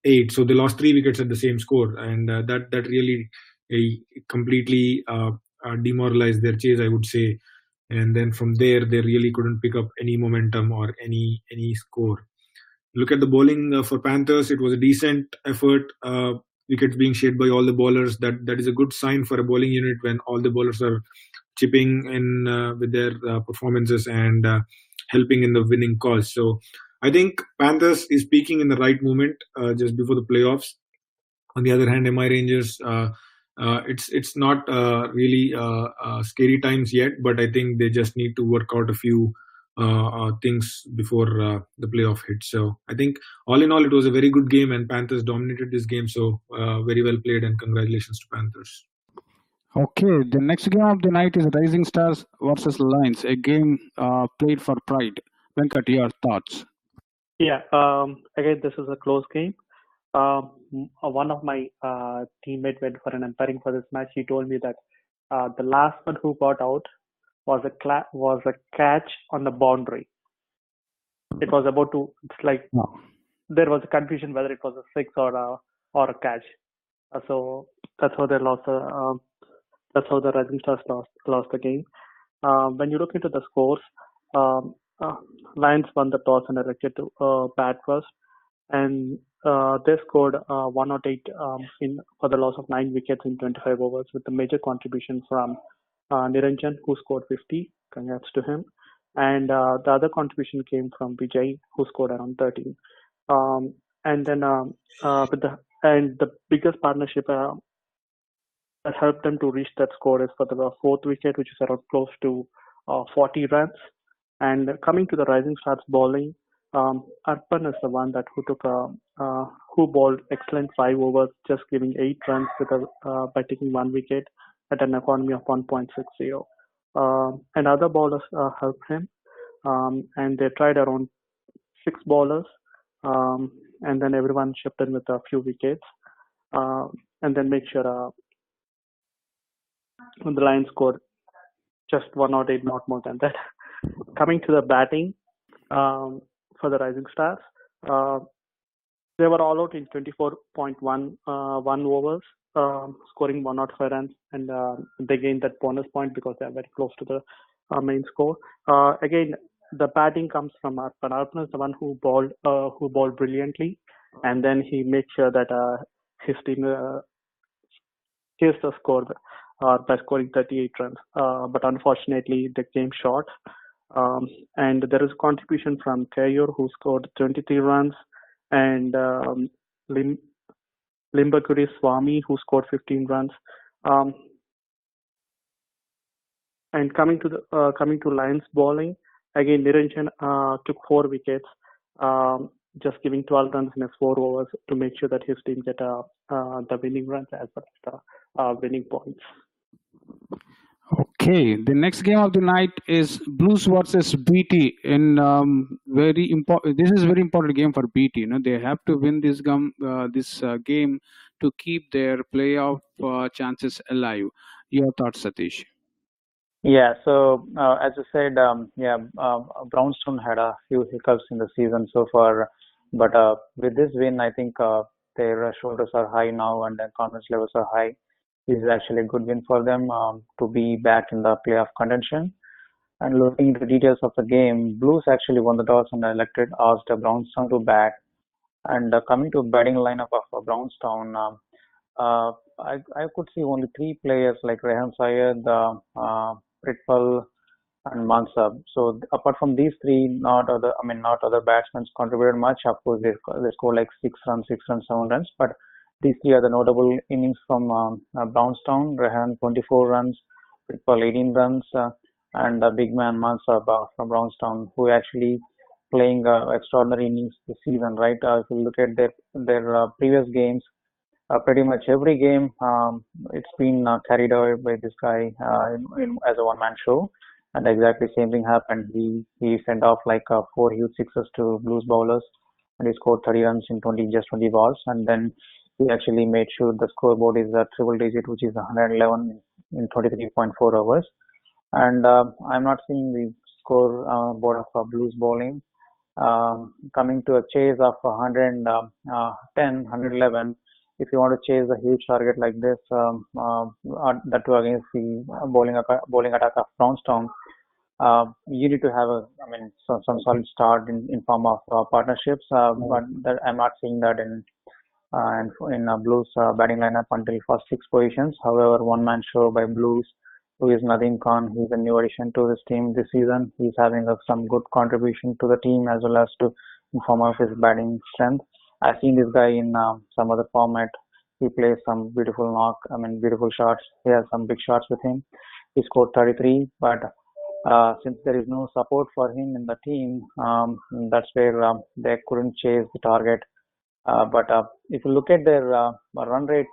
8. So they lost 3 wickets at the same score, and that really completely demoralized their chase, I would say. And then from there, they really couldn't pick up any momentum or any score. Look at the bowling for Panthers. It was a decent effort. Wickets being shaved by all the bowlers. That is a good sign for a bowling unit when all the bowlers are chipping in with their performances and helping in the winning cause. So I think Panthers is peaking in the right moment just before the playoffs. On the other hand, MI Rangers, it's not really scary times yet, but I think they just need to work out a few things before the playoff hits. So I think all in all, it was a very good game, and Panthers dominated this game. So very well played, and congratulations to Panthers. Okay, the next game of the night is Rising Stars versus Lions, a game played for pride. Venkat, your thoughts? Yeah, again, this is a close game. One of my teammates went for an umpiring for this match. He told me that the last one who got out was a catch on the boundary. It was about to. It's like there was a confusion whether it was a six or a catch. So that's how they lost. That's how the Rising Stars lost the game. When you look into the scores, Lions won the toss and elected to bat first, and they scored 108 for the loss of 9 wickets in 25 overs, with a major contribution from Niranjan, who scored 50. Congrats to him. And the other contribution came from Vijay, who scored around 13. And then the biggest partnership that helped them to reach that score is for the fourth wicket, which is around close to 40 runs. And coming to the Rising Stars bowling, Arpan is the one that who bowled excellent 5 overs, just giving 8 runs by taking 1 wicket at an economy of 1.60. And other bowlers helped him, and they tried around 6 bowlers, and then everyone chipped in with a few wickets, and then make sure the Lions scored just 108, not more than that. Coming to the batting for the Rising Stars, they were all out in 24.1 overs, scoring 105 runs, and they gained that bonus point because they are very close to the main score. Again, the batting comes from Arpan. Arpan is the one who bowled brilliantly, and then he made sure that his team chased the score by scoring 38 runs. But unfortunately, they came short. And there is a contribution from Kayor, who scored 23 runs, and Limbaguri Swami, who scored 15 runs. And coming to Lions bowling, again Niranjan took 4 wickets, just giving 12 runs in his 4 overs to make sure that his team get the winning runs as well as the winning points. Okay, the next game of the night is Blues versus BT. In very important, this is very important game for BT. They have to win this game to keep their playoff chances alive. Your thoughts, Satish? Yeah, so as you said, Brownstone had a few hiccups in the season so far, but with this win, I think their shoulders are high now and their confidence levels are high. This is actually a good win for them to be back in the playoff contention. And looking into the details of the game, Blues actually won the toss and asked Brownstone to bat. And coming to batting lineup of Brownstone, uh, I could see only three players like Rehan Syed, Pritpal, and Mansab. So apart from these three, not other batsmen contributed much. Of course, they scored like 6 runs, 6 runs, 7 runs. But these three are the notable innings from Brownstown. Rehan 24 runs, Pritpal 18 runs, and the big man Mansab from Brownstown, who actually playing extraordinary innings this season. Right? If you look at their previous games, pretty much every game it's been carried out by this guy as a one-man show, and exactly same thing happened. He sent off like four huge sixes to Blues bowlers, and he scored 30 runs in 20 balls, and then he actually made sure the scoreboard is a triple digit, which is 111 in 23.4 hours. And I'm not seeing the score board of Blues bowling coming to a chase of 110, 111. If you want to chase a huge target like this, that too against the bowling attack of Brownstown, you need to have some solid start in form of partnerships. But I'm not seeing that in Blues batting lineup until first six positions. However, one man show by Blues, who is Nadeem Khan. He's a new addition to this team this season. He's having some good contribution to the team as well as to in form of his batting strength. I've seen this guy in some other format. He plays some beautiful shots. He has some big shots with him. He scored 33, but since there is no support for him in the team, that's where they couldn't chase the target. But if you look at their run rate,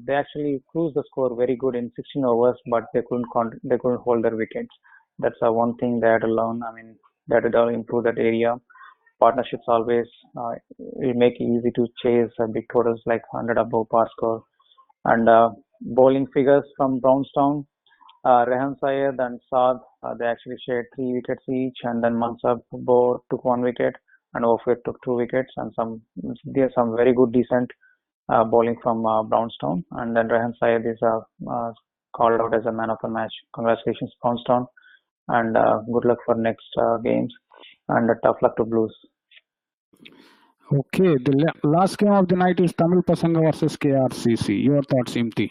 they actually cruised the score very good in 16 overs, but they couldn't hold their wickets. That's one thing they had to learn. They had to improve that area. Partnerships always will make it easy to chase big totals like 100 above par score. And bowling figures from Brownstown, Rehan Syed and Saad, they actually shared 3 wickets each, and then Mansab took 1 wicket, and Ophir took 2 wickets, and there's some very good decent bowling from Brownstown. And then Rehan Syed is called out as a man of the match. Congratulations, Brownstown, and good luck for next games, and tough luck to Blues. Okay, the last game of the night is Tamil Pasanga versus KRCC. Your thoughts, Imti?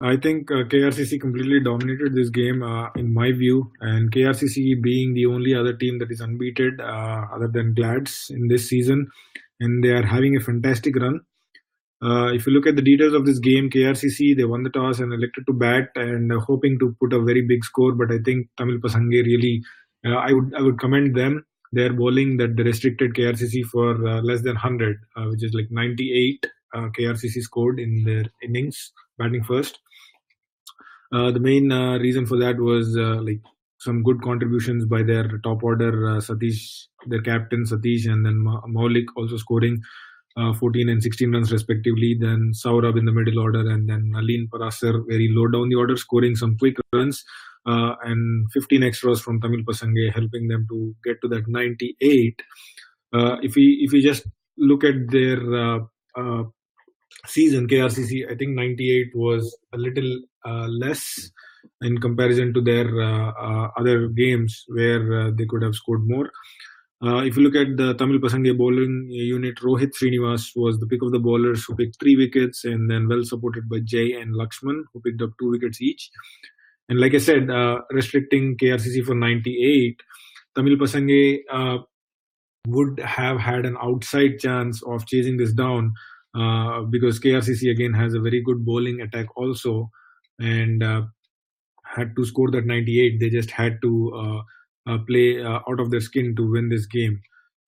I think KRCC completely dominated this game in my view, and KRCC being the only other team that is unbeaten other than Glads in this season, and they are having a fantastic run. If you look at the details of this game, KRCC, they won the toss and elected to bat and hoping to put a very big score, but I think Tamil Pasange really, I would commend them. Their bowling that they restricted KRCC for less than 100, which is like 98 KRCC scored in their innings, batting first. The main reason for that was like some good contributions by their top order, Satish, their captain Satish, and then Maulik also scoring 14 and 16 runs respectively. Then Saurabh in the middle order, and then Nalin Parasar very low down the order, scoring some quick runs, and 15 extras from Tamil Pasange, helping them to get to that 98. If we just look at their season, KRCC, I think 98 was a little less in comparison to their other games where they could have scored more. If you look at the Tamil Pasange bowling unit, Rohit Srinivas was the pick of the bowlers, who picked 3 wickets, and then well supported by Jay and Lakshman, who picked up 2 wickets each. And like I said, restricting KRCC for 98, Tamil Pasange would have had an outside chance of chasing this down because KRCC again has a very good bowling attack also, and had to score that 98. They just had to play out of their skin to win this game.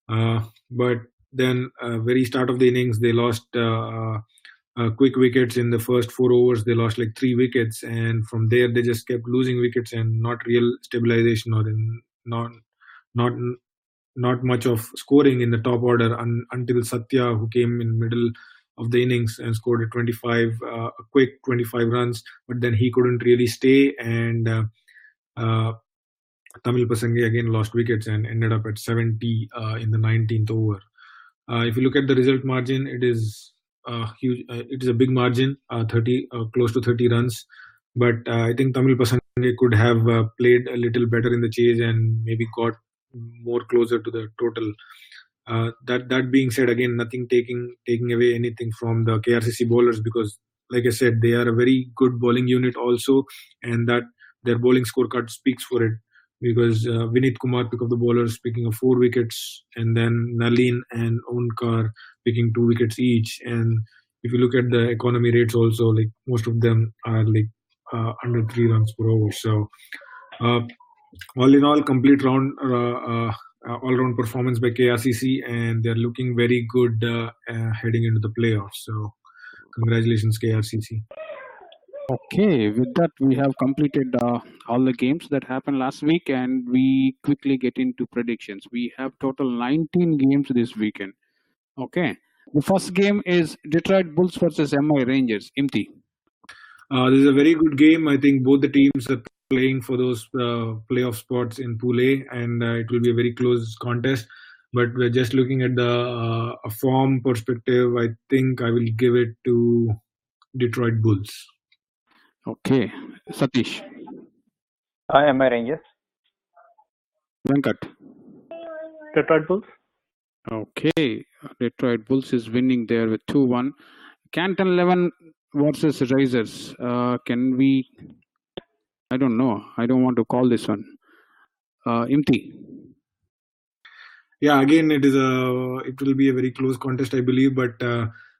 But then very start of the innings, they lost quick wickets in the first 4 overs. They lost like 3 wickets, and from there they just kept losing wickets and not real stabilization or not much of scoring in the top order until Satya, who came in middle of the innings and scored a quick 25 runs, but then he couldn't really stay, and Tamil Pasange again lost wickets and ended up at 70 in the 19th over. If you look at the result margin, it is huge. It is a big margin, 30 close to 30 runs. But I think Tamil Pasange could have played a little better in the chase and maybe got more closer to the total. That being said, again, nothing taking away anything from the KRCC bowlers, because, like I said, they are a very good bowling unit also, and that their bowling scorecard speaks for it. Because Vinit Kumar pick up the bowlers, picking up 4 wickets, and then Nalin and Onkar picking 2 wickets each. And if you look at the economy rates also, like most of them are like under 3 runs per over. So all in all, complete all-round performance by KRCC, and they're looking very good heading into the playoffs. So congratulations, KRCC. Okay, with that, we have completed all the games that happened last week, and we quickly get into predictions. We have total 19 games this weekend. Okay, the first game is Detroit Bulls versus MI Rangers. Imti. This is a very good game. I think both the teams are playing for those playoff spots in Pool A, and it will be a very close contest. But we're just looking at the form perspective. I think I will give it to Detroit Bulls. Okay, Satish. MI Rangers. Venkat. Detroit Bulls. Okay, Detroit Bulls is winning there with 2-1. Canton 11 versus Risers. Can we? I don't know. I don't want to call this one. Imti. Yeah, again, it will be a very close contest, I believe. But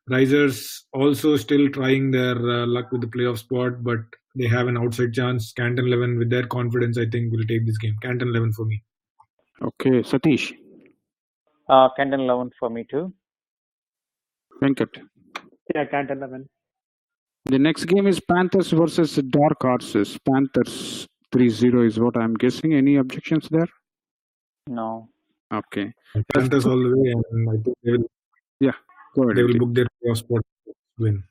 Risers also still trying their luck with the playoff spot, but they have an outside chance. Canton 11, with their confidence, I think will take this game. Canton 11 for me. Okay, Satish. Canton 11 for me too. Venkat. Yeah, Canton 11. The next game is Panthers versus Dark Horses. Panthers 3-0 is what I'm guessing. Any objections there? No. Okay. Panthers all the way, and I think they will. Yeah, go ahead. They will book their playoff spot win.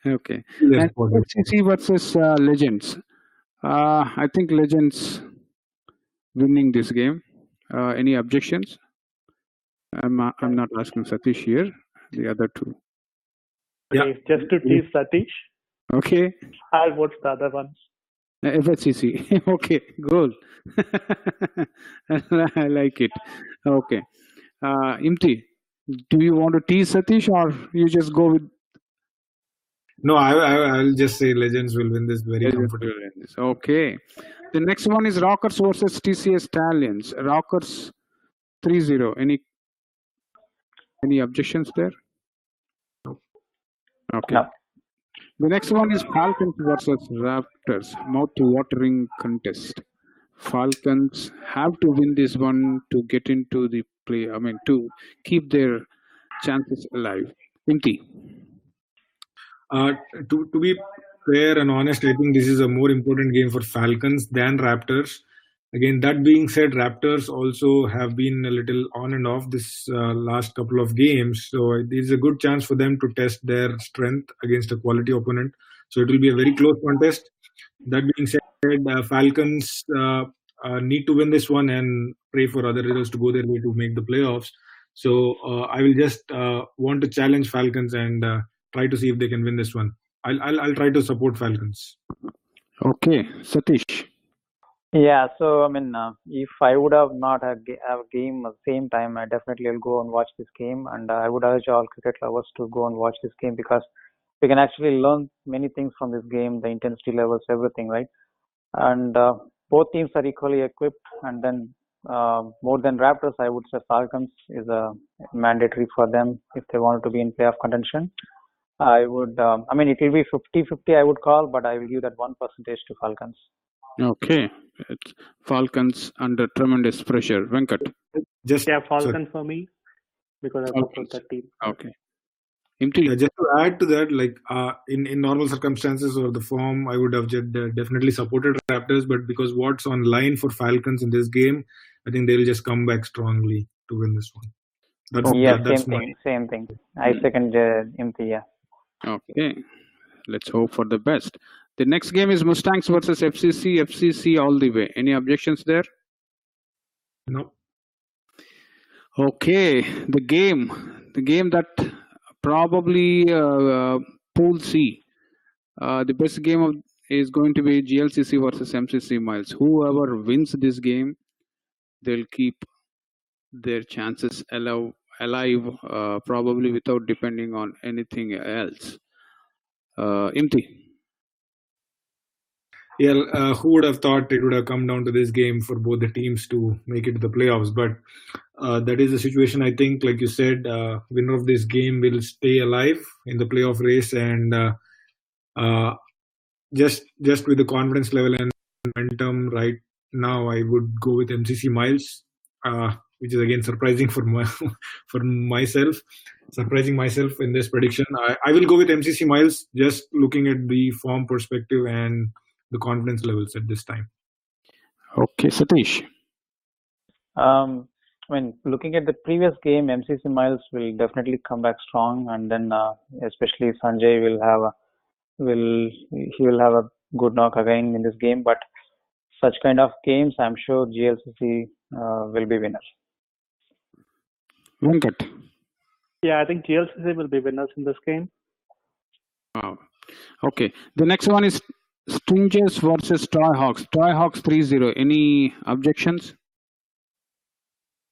Okay. And MCC versus Legends. I think Legends winning this game. Any objections? I'm not asking Satish here. The other two. Yeah. Just to tease Satish. Okay. I'll watch the other one. FHCC. Okay, goal. I like it. Okay. Imti, do you want to tease Satish, or you just go with? No, I'll just say Legends will win this very comfortably. Okay. The next one is Rockers versus TCS Stallions. Rockers 3-0. Any objections there? Okay. No. The next one is Falcons versus Raptors. Mouth-watering contest. Falcons have to win this one to get into the play. I mean, to keep their chances alive. Imti. To be fair and honest, I think this is a more important game for Falcons than Raptors. Again, that being said, Raptors also have been a little on and off this last couple of games. So this is a good chance for them to test their strength against a quality opponent. So it will be a very close contest. That being said, Falcons need to win this one and pray for other results to go their way to make the playoffs. So I will just want to challenge Falcons and try to see if they can win this one. I'll try to support Falcons. Okay, Satish. Yeah, so I mean, if I would have not have a game at the same time, I definitely will go and watch this game, and I would urge all cricket lovers to go and watch this game, because we can actually learn many things from this game, the intensity levels, everything, right? And both teams are equally equipped, and then more than Raptors, I would say Falcons is mandatory for them if they want to be in playoff contention. I would, I mean, it will be 50-50, I would call, but I will give that 1% to Falcons. Okay, it's Falcons under tremendous pressure. Venkat. Falcons for me, because I support that team. Okay. Yeah, just to add to that, like in normal circumstances or the form, I would have definitely supported Raptors, but because what's on line for Falcons in this game, I think they'll just come back strongly to win this one. Same thing. I second Imtiaz. Okay, let's hope for the best. The next game is Mustangs versus FCC. FCC all the way. Any objections there? No. Okay, the game that probably Pool C. The best game is going to be GLCC versus MCC Miles. Whoever wins this game, they'll keep their chances alive, probably without depending on anything else. Imti. Yeah, who would have thought it would have come down to this game for both the teams to make it to the playoffs? But that is the situation. I think, like you said, winner of this game will stay alive in the playoff race, and just with the confidence level and momentum right now, I would go with MCC Miles, which is again surprising for myself. Surprising myself in this prediction. I will go with MCC Miles, just looking at the form perspective and the confidence levels at this time. Okay, Satish. Looking at the previous game, MCC Miles will definitely come back strong, and then especially Sanjay will have a good knock again in this game. But such kind of games, I'm sure GLCC will be winners. Venkat. Yeah, I think GLCC will be winners in this game. Wow. Okay. The next one is Stingers versus Toy Hawks. Toy Hawks 3-0. Any objections?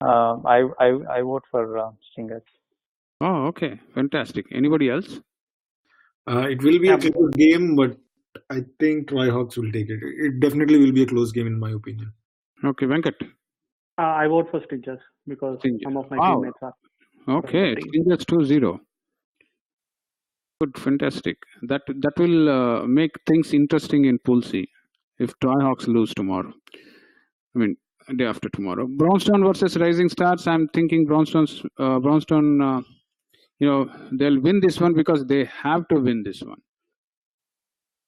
I vote for Stingers. Oh, okay. Fantastic. Anybody else? It will be a close game, but I think Toy Hawks will take it. It definitely will be a close game in my opinion. Okay, Venkat. I vote for Stingers because some of my teammates are. Okay, Stingers 2-0. Good, fantastic. That will make things interesting in Pool C if Toy Hawks lose tomorrow. Day after tomorrow. Brownstone versus Rising Stars. I'm thinking Brownstone, they'll win this one because they have to win this one.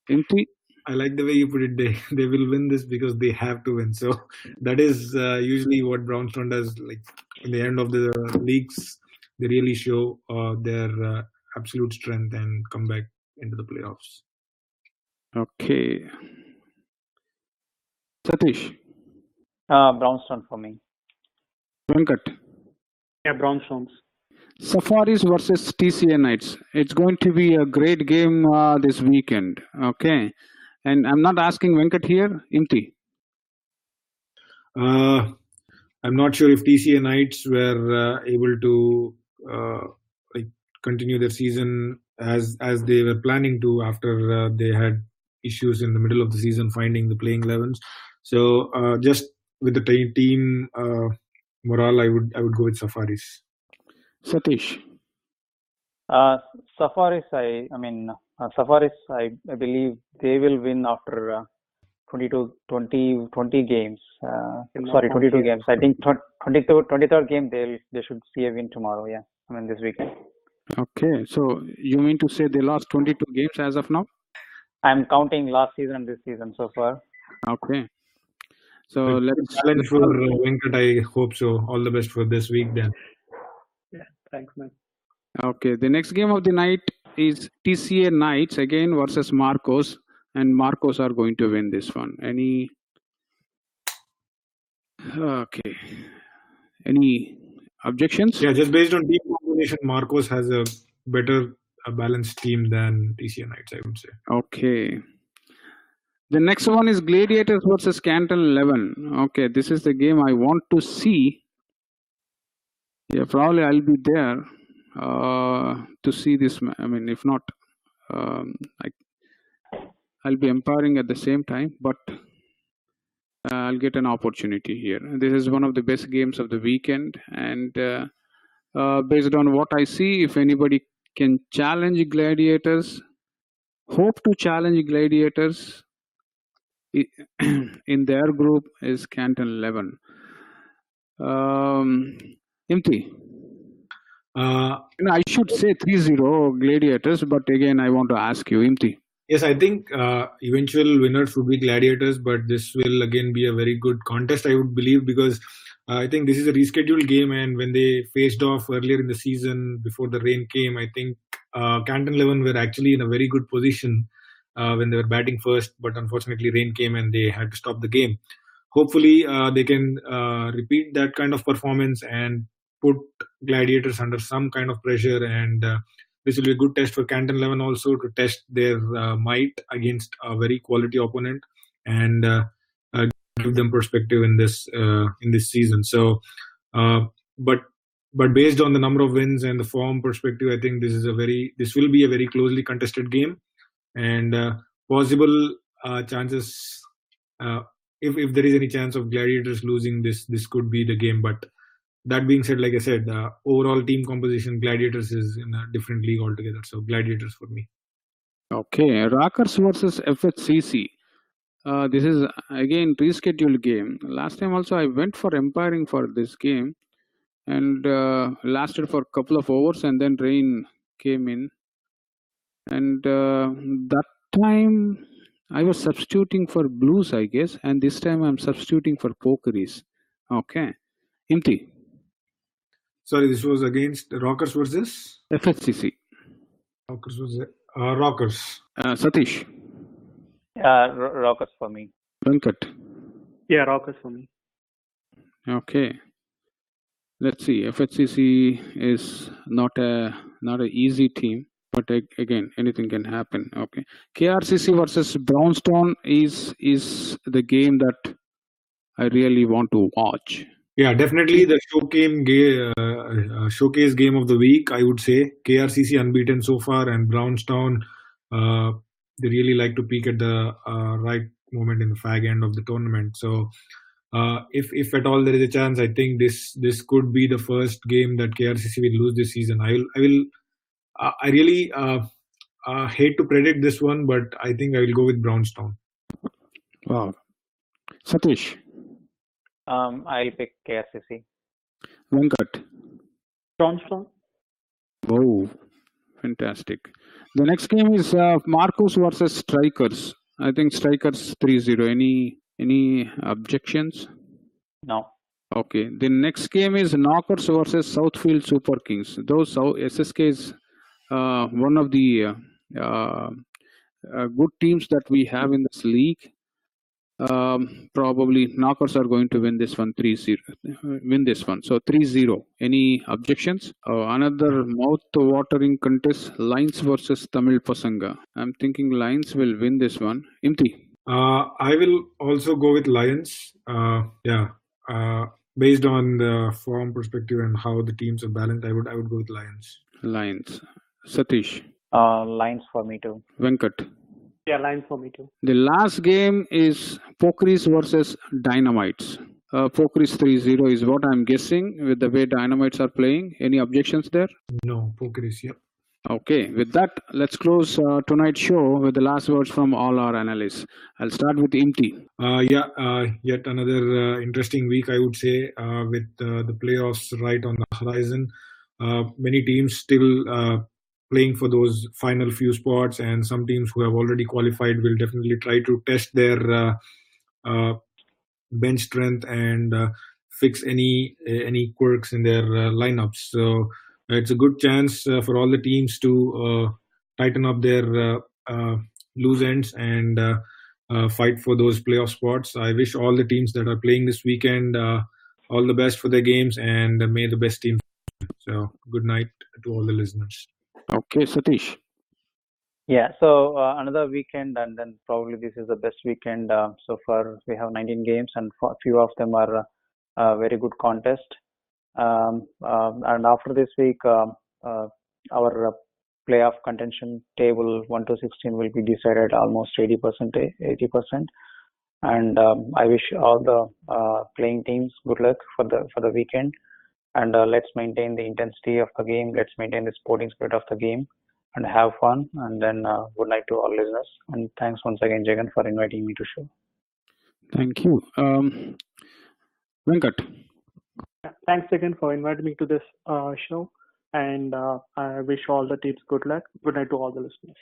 Imti? I like the way you put it. They will win this because they have to win. So that is usually what Brownstone does. Like in the end of the leagues, they really show their absolute strength and come back into the playoffs. Okay. Satish? Brownstone for me. Venkat? Yeah, Brownstones. Safaris versus TCA Knights. It's going to be a great game this weekend. Okay. And I'm not asking Venkat here. Imti? I'm not sure if TCA Knights were able to continue their season as they were planning to after they had issues in the middle of the season finding the playing 11s. So just with the team morale, I would go with Safaris. Satish? Safaris, Safaris, I believe they will win after 20 games. 22 games. I think 23rd game they should see a win tomorrow. Yeah, this weekend. Okay, so you mean to say they lost 22 games as of now? I'm counting last season and this season so far. Okay. So let's challenge for Venkat. I hope so. All the best for this week then. Yeah, thanks, man. Okay, the next game of the night is TCA Knights again versus Marcos, and Marcos are going to win this one. Any objections? Yeah, just based on team combination, Marcos has a better balanced team than TCA Knights, I would say. Okay. The next one is Gladiators versus Canton 11. Okay, this is the game I want to see. Yeah, probably I'll be there to see this. If not, I'll be umpiring at the same time, but I'll get an opportunity here. This is one of the best games of the weekend, and based on what I see, if anybody can challenge Gladiators, hope to challenge Gladiators in their group is Canton 11. Imti? I should say 3-0 Gladiators, but again, I want to ask you, Imti. Yes, I think eventual winners would be Gladiators, but this will again be a very good contest, I would believe, because I think this is a rescheduled game, and when they faced off earlier in the season before the rain came, I think Canton 11 were actually in a very good position when they were batting first, but unfortunately rain came and they had to stop the game. Hopefully, they can repeat that kind of performance and put Gladiators under some kind of pressure, and this will be a good test for Canton 11 also to test their might against a very quality opponent and give them perspective in this season. So, uh, but but based on the number of wins and the form perspective, I think this will be a very closely contested game, and possible chances. If there is any chance of Gladiators losing this could be the game. But that being said, like I said, overall team composition, Gladiators is in a different league altogether. So Gladiators for me. Okay, Rockers versus FHCC. This is again rescheduled game. Last time also I went for umpiring for this game, and lasted for a couple of overs, and then rain came in, and that time I was substituting for Blues, I guess, and this time I'm substituting for Pokeries. Okay, Imti. Sorry, this was against Rockers versus FHCC. Rockers versus Rockers. Satish. Rockers for me. Venkat. Yeah, Rockers for me. Okay. Let's see. FHCC is not a easy team, but again, anything can happen. Okay. KRCC versus Brownstone is the game that I really want to watch. Yeah, definitely the showcase game of the week, I would say. KRCC unbeaten so far, and Brownstown, they really like to peak at the right moment in the fag end of the tournament. So, if at all there is a chance, I think this could be the first game that KRCC will lose this season. I really hate to predict this one, but I think I will go with Brownstown. Wow. Satish. I'll pick KRCC. Venkat. Brownstone. Wow, fantastic. The next game is Marcos versus Strikers. I think Strikers 3-0. Any objections? No. Okay. The next game is Knockers versus Southfield Super Kings. Those SSK is one of the good teams that we have in this league. Probably Knockers are going to win this one 3-0. So 3-0. Any objections? Another mouth-watering contest: Lions versus Tamil Pasanga. I'm thinking Lions will win this one. Imti. I will also go with Lions. Based on the form perspective and how the teams are balanced, I would go with Lions. Lions. Satish. Lions for me too. Venkat. Yeah, Lions for me too. The last game is Pokeries versus Dynamites. Pokeries 3-0 is what I'm guessing with the way Dynamites are playing. Any objections there? No, Pokeries, yeah. Okay, with that, let's close tonight's show with the last words from all our analysts. I'll start with Imti. Yet another interesting week, I would say, with the playoffs right on the horizon. Many teams still playing for those final few spots, and some teams who have already qualified will definitely try to test their bench strength and fix any quirks in their lineups. So it's a good chance for all the teams to tighten up their loose ends and fight for those playoff spots. I wish all the teams that are playing this weekend all the best for their games, and may the best team. So good night to all the listeners. Okay, Satish. Yeah, so another weekend, and then probably this is the best weekend so far. We have 19 games, and a few of them are very good contest. And after this week, our playoff contention table 1 to 16 will be decided almost 80%. And I wish all the playing teams good luck for the weekend. And let's maintain the intensity of the game. Let's maintain the sporting spirit of the game and have fun. And then good night to all listeners. And thanks once again, Jagan, for inviting me to show. Thank you. Venkat. Thanks again for inviting me to this show. And I wish all the teams good luck. Good night to all the listeners.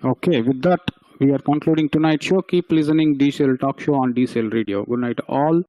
Okay, with that, we are concluding tonight's show. Keep listening DCL Talk Show on DCL Radio. Good night all.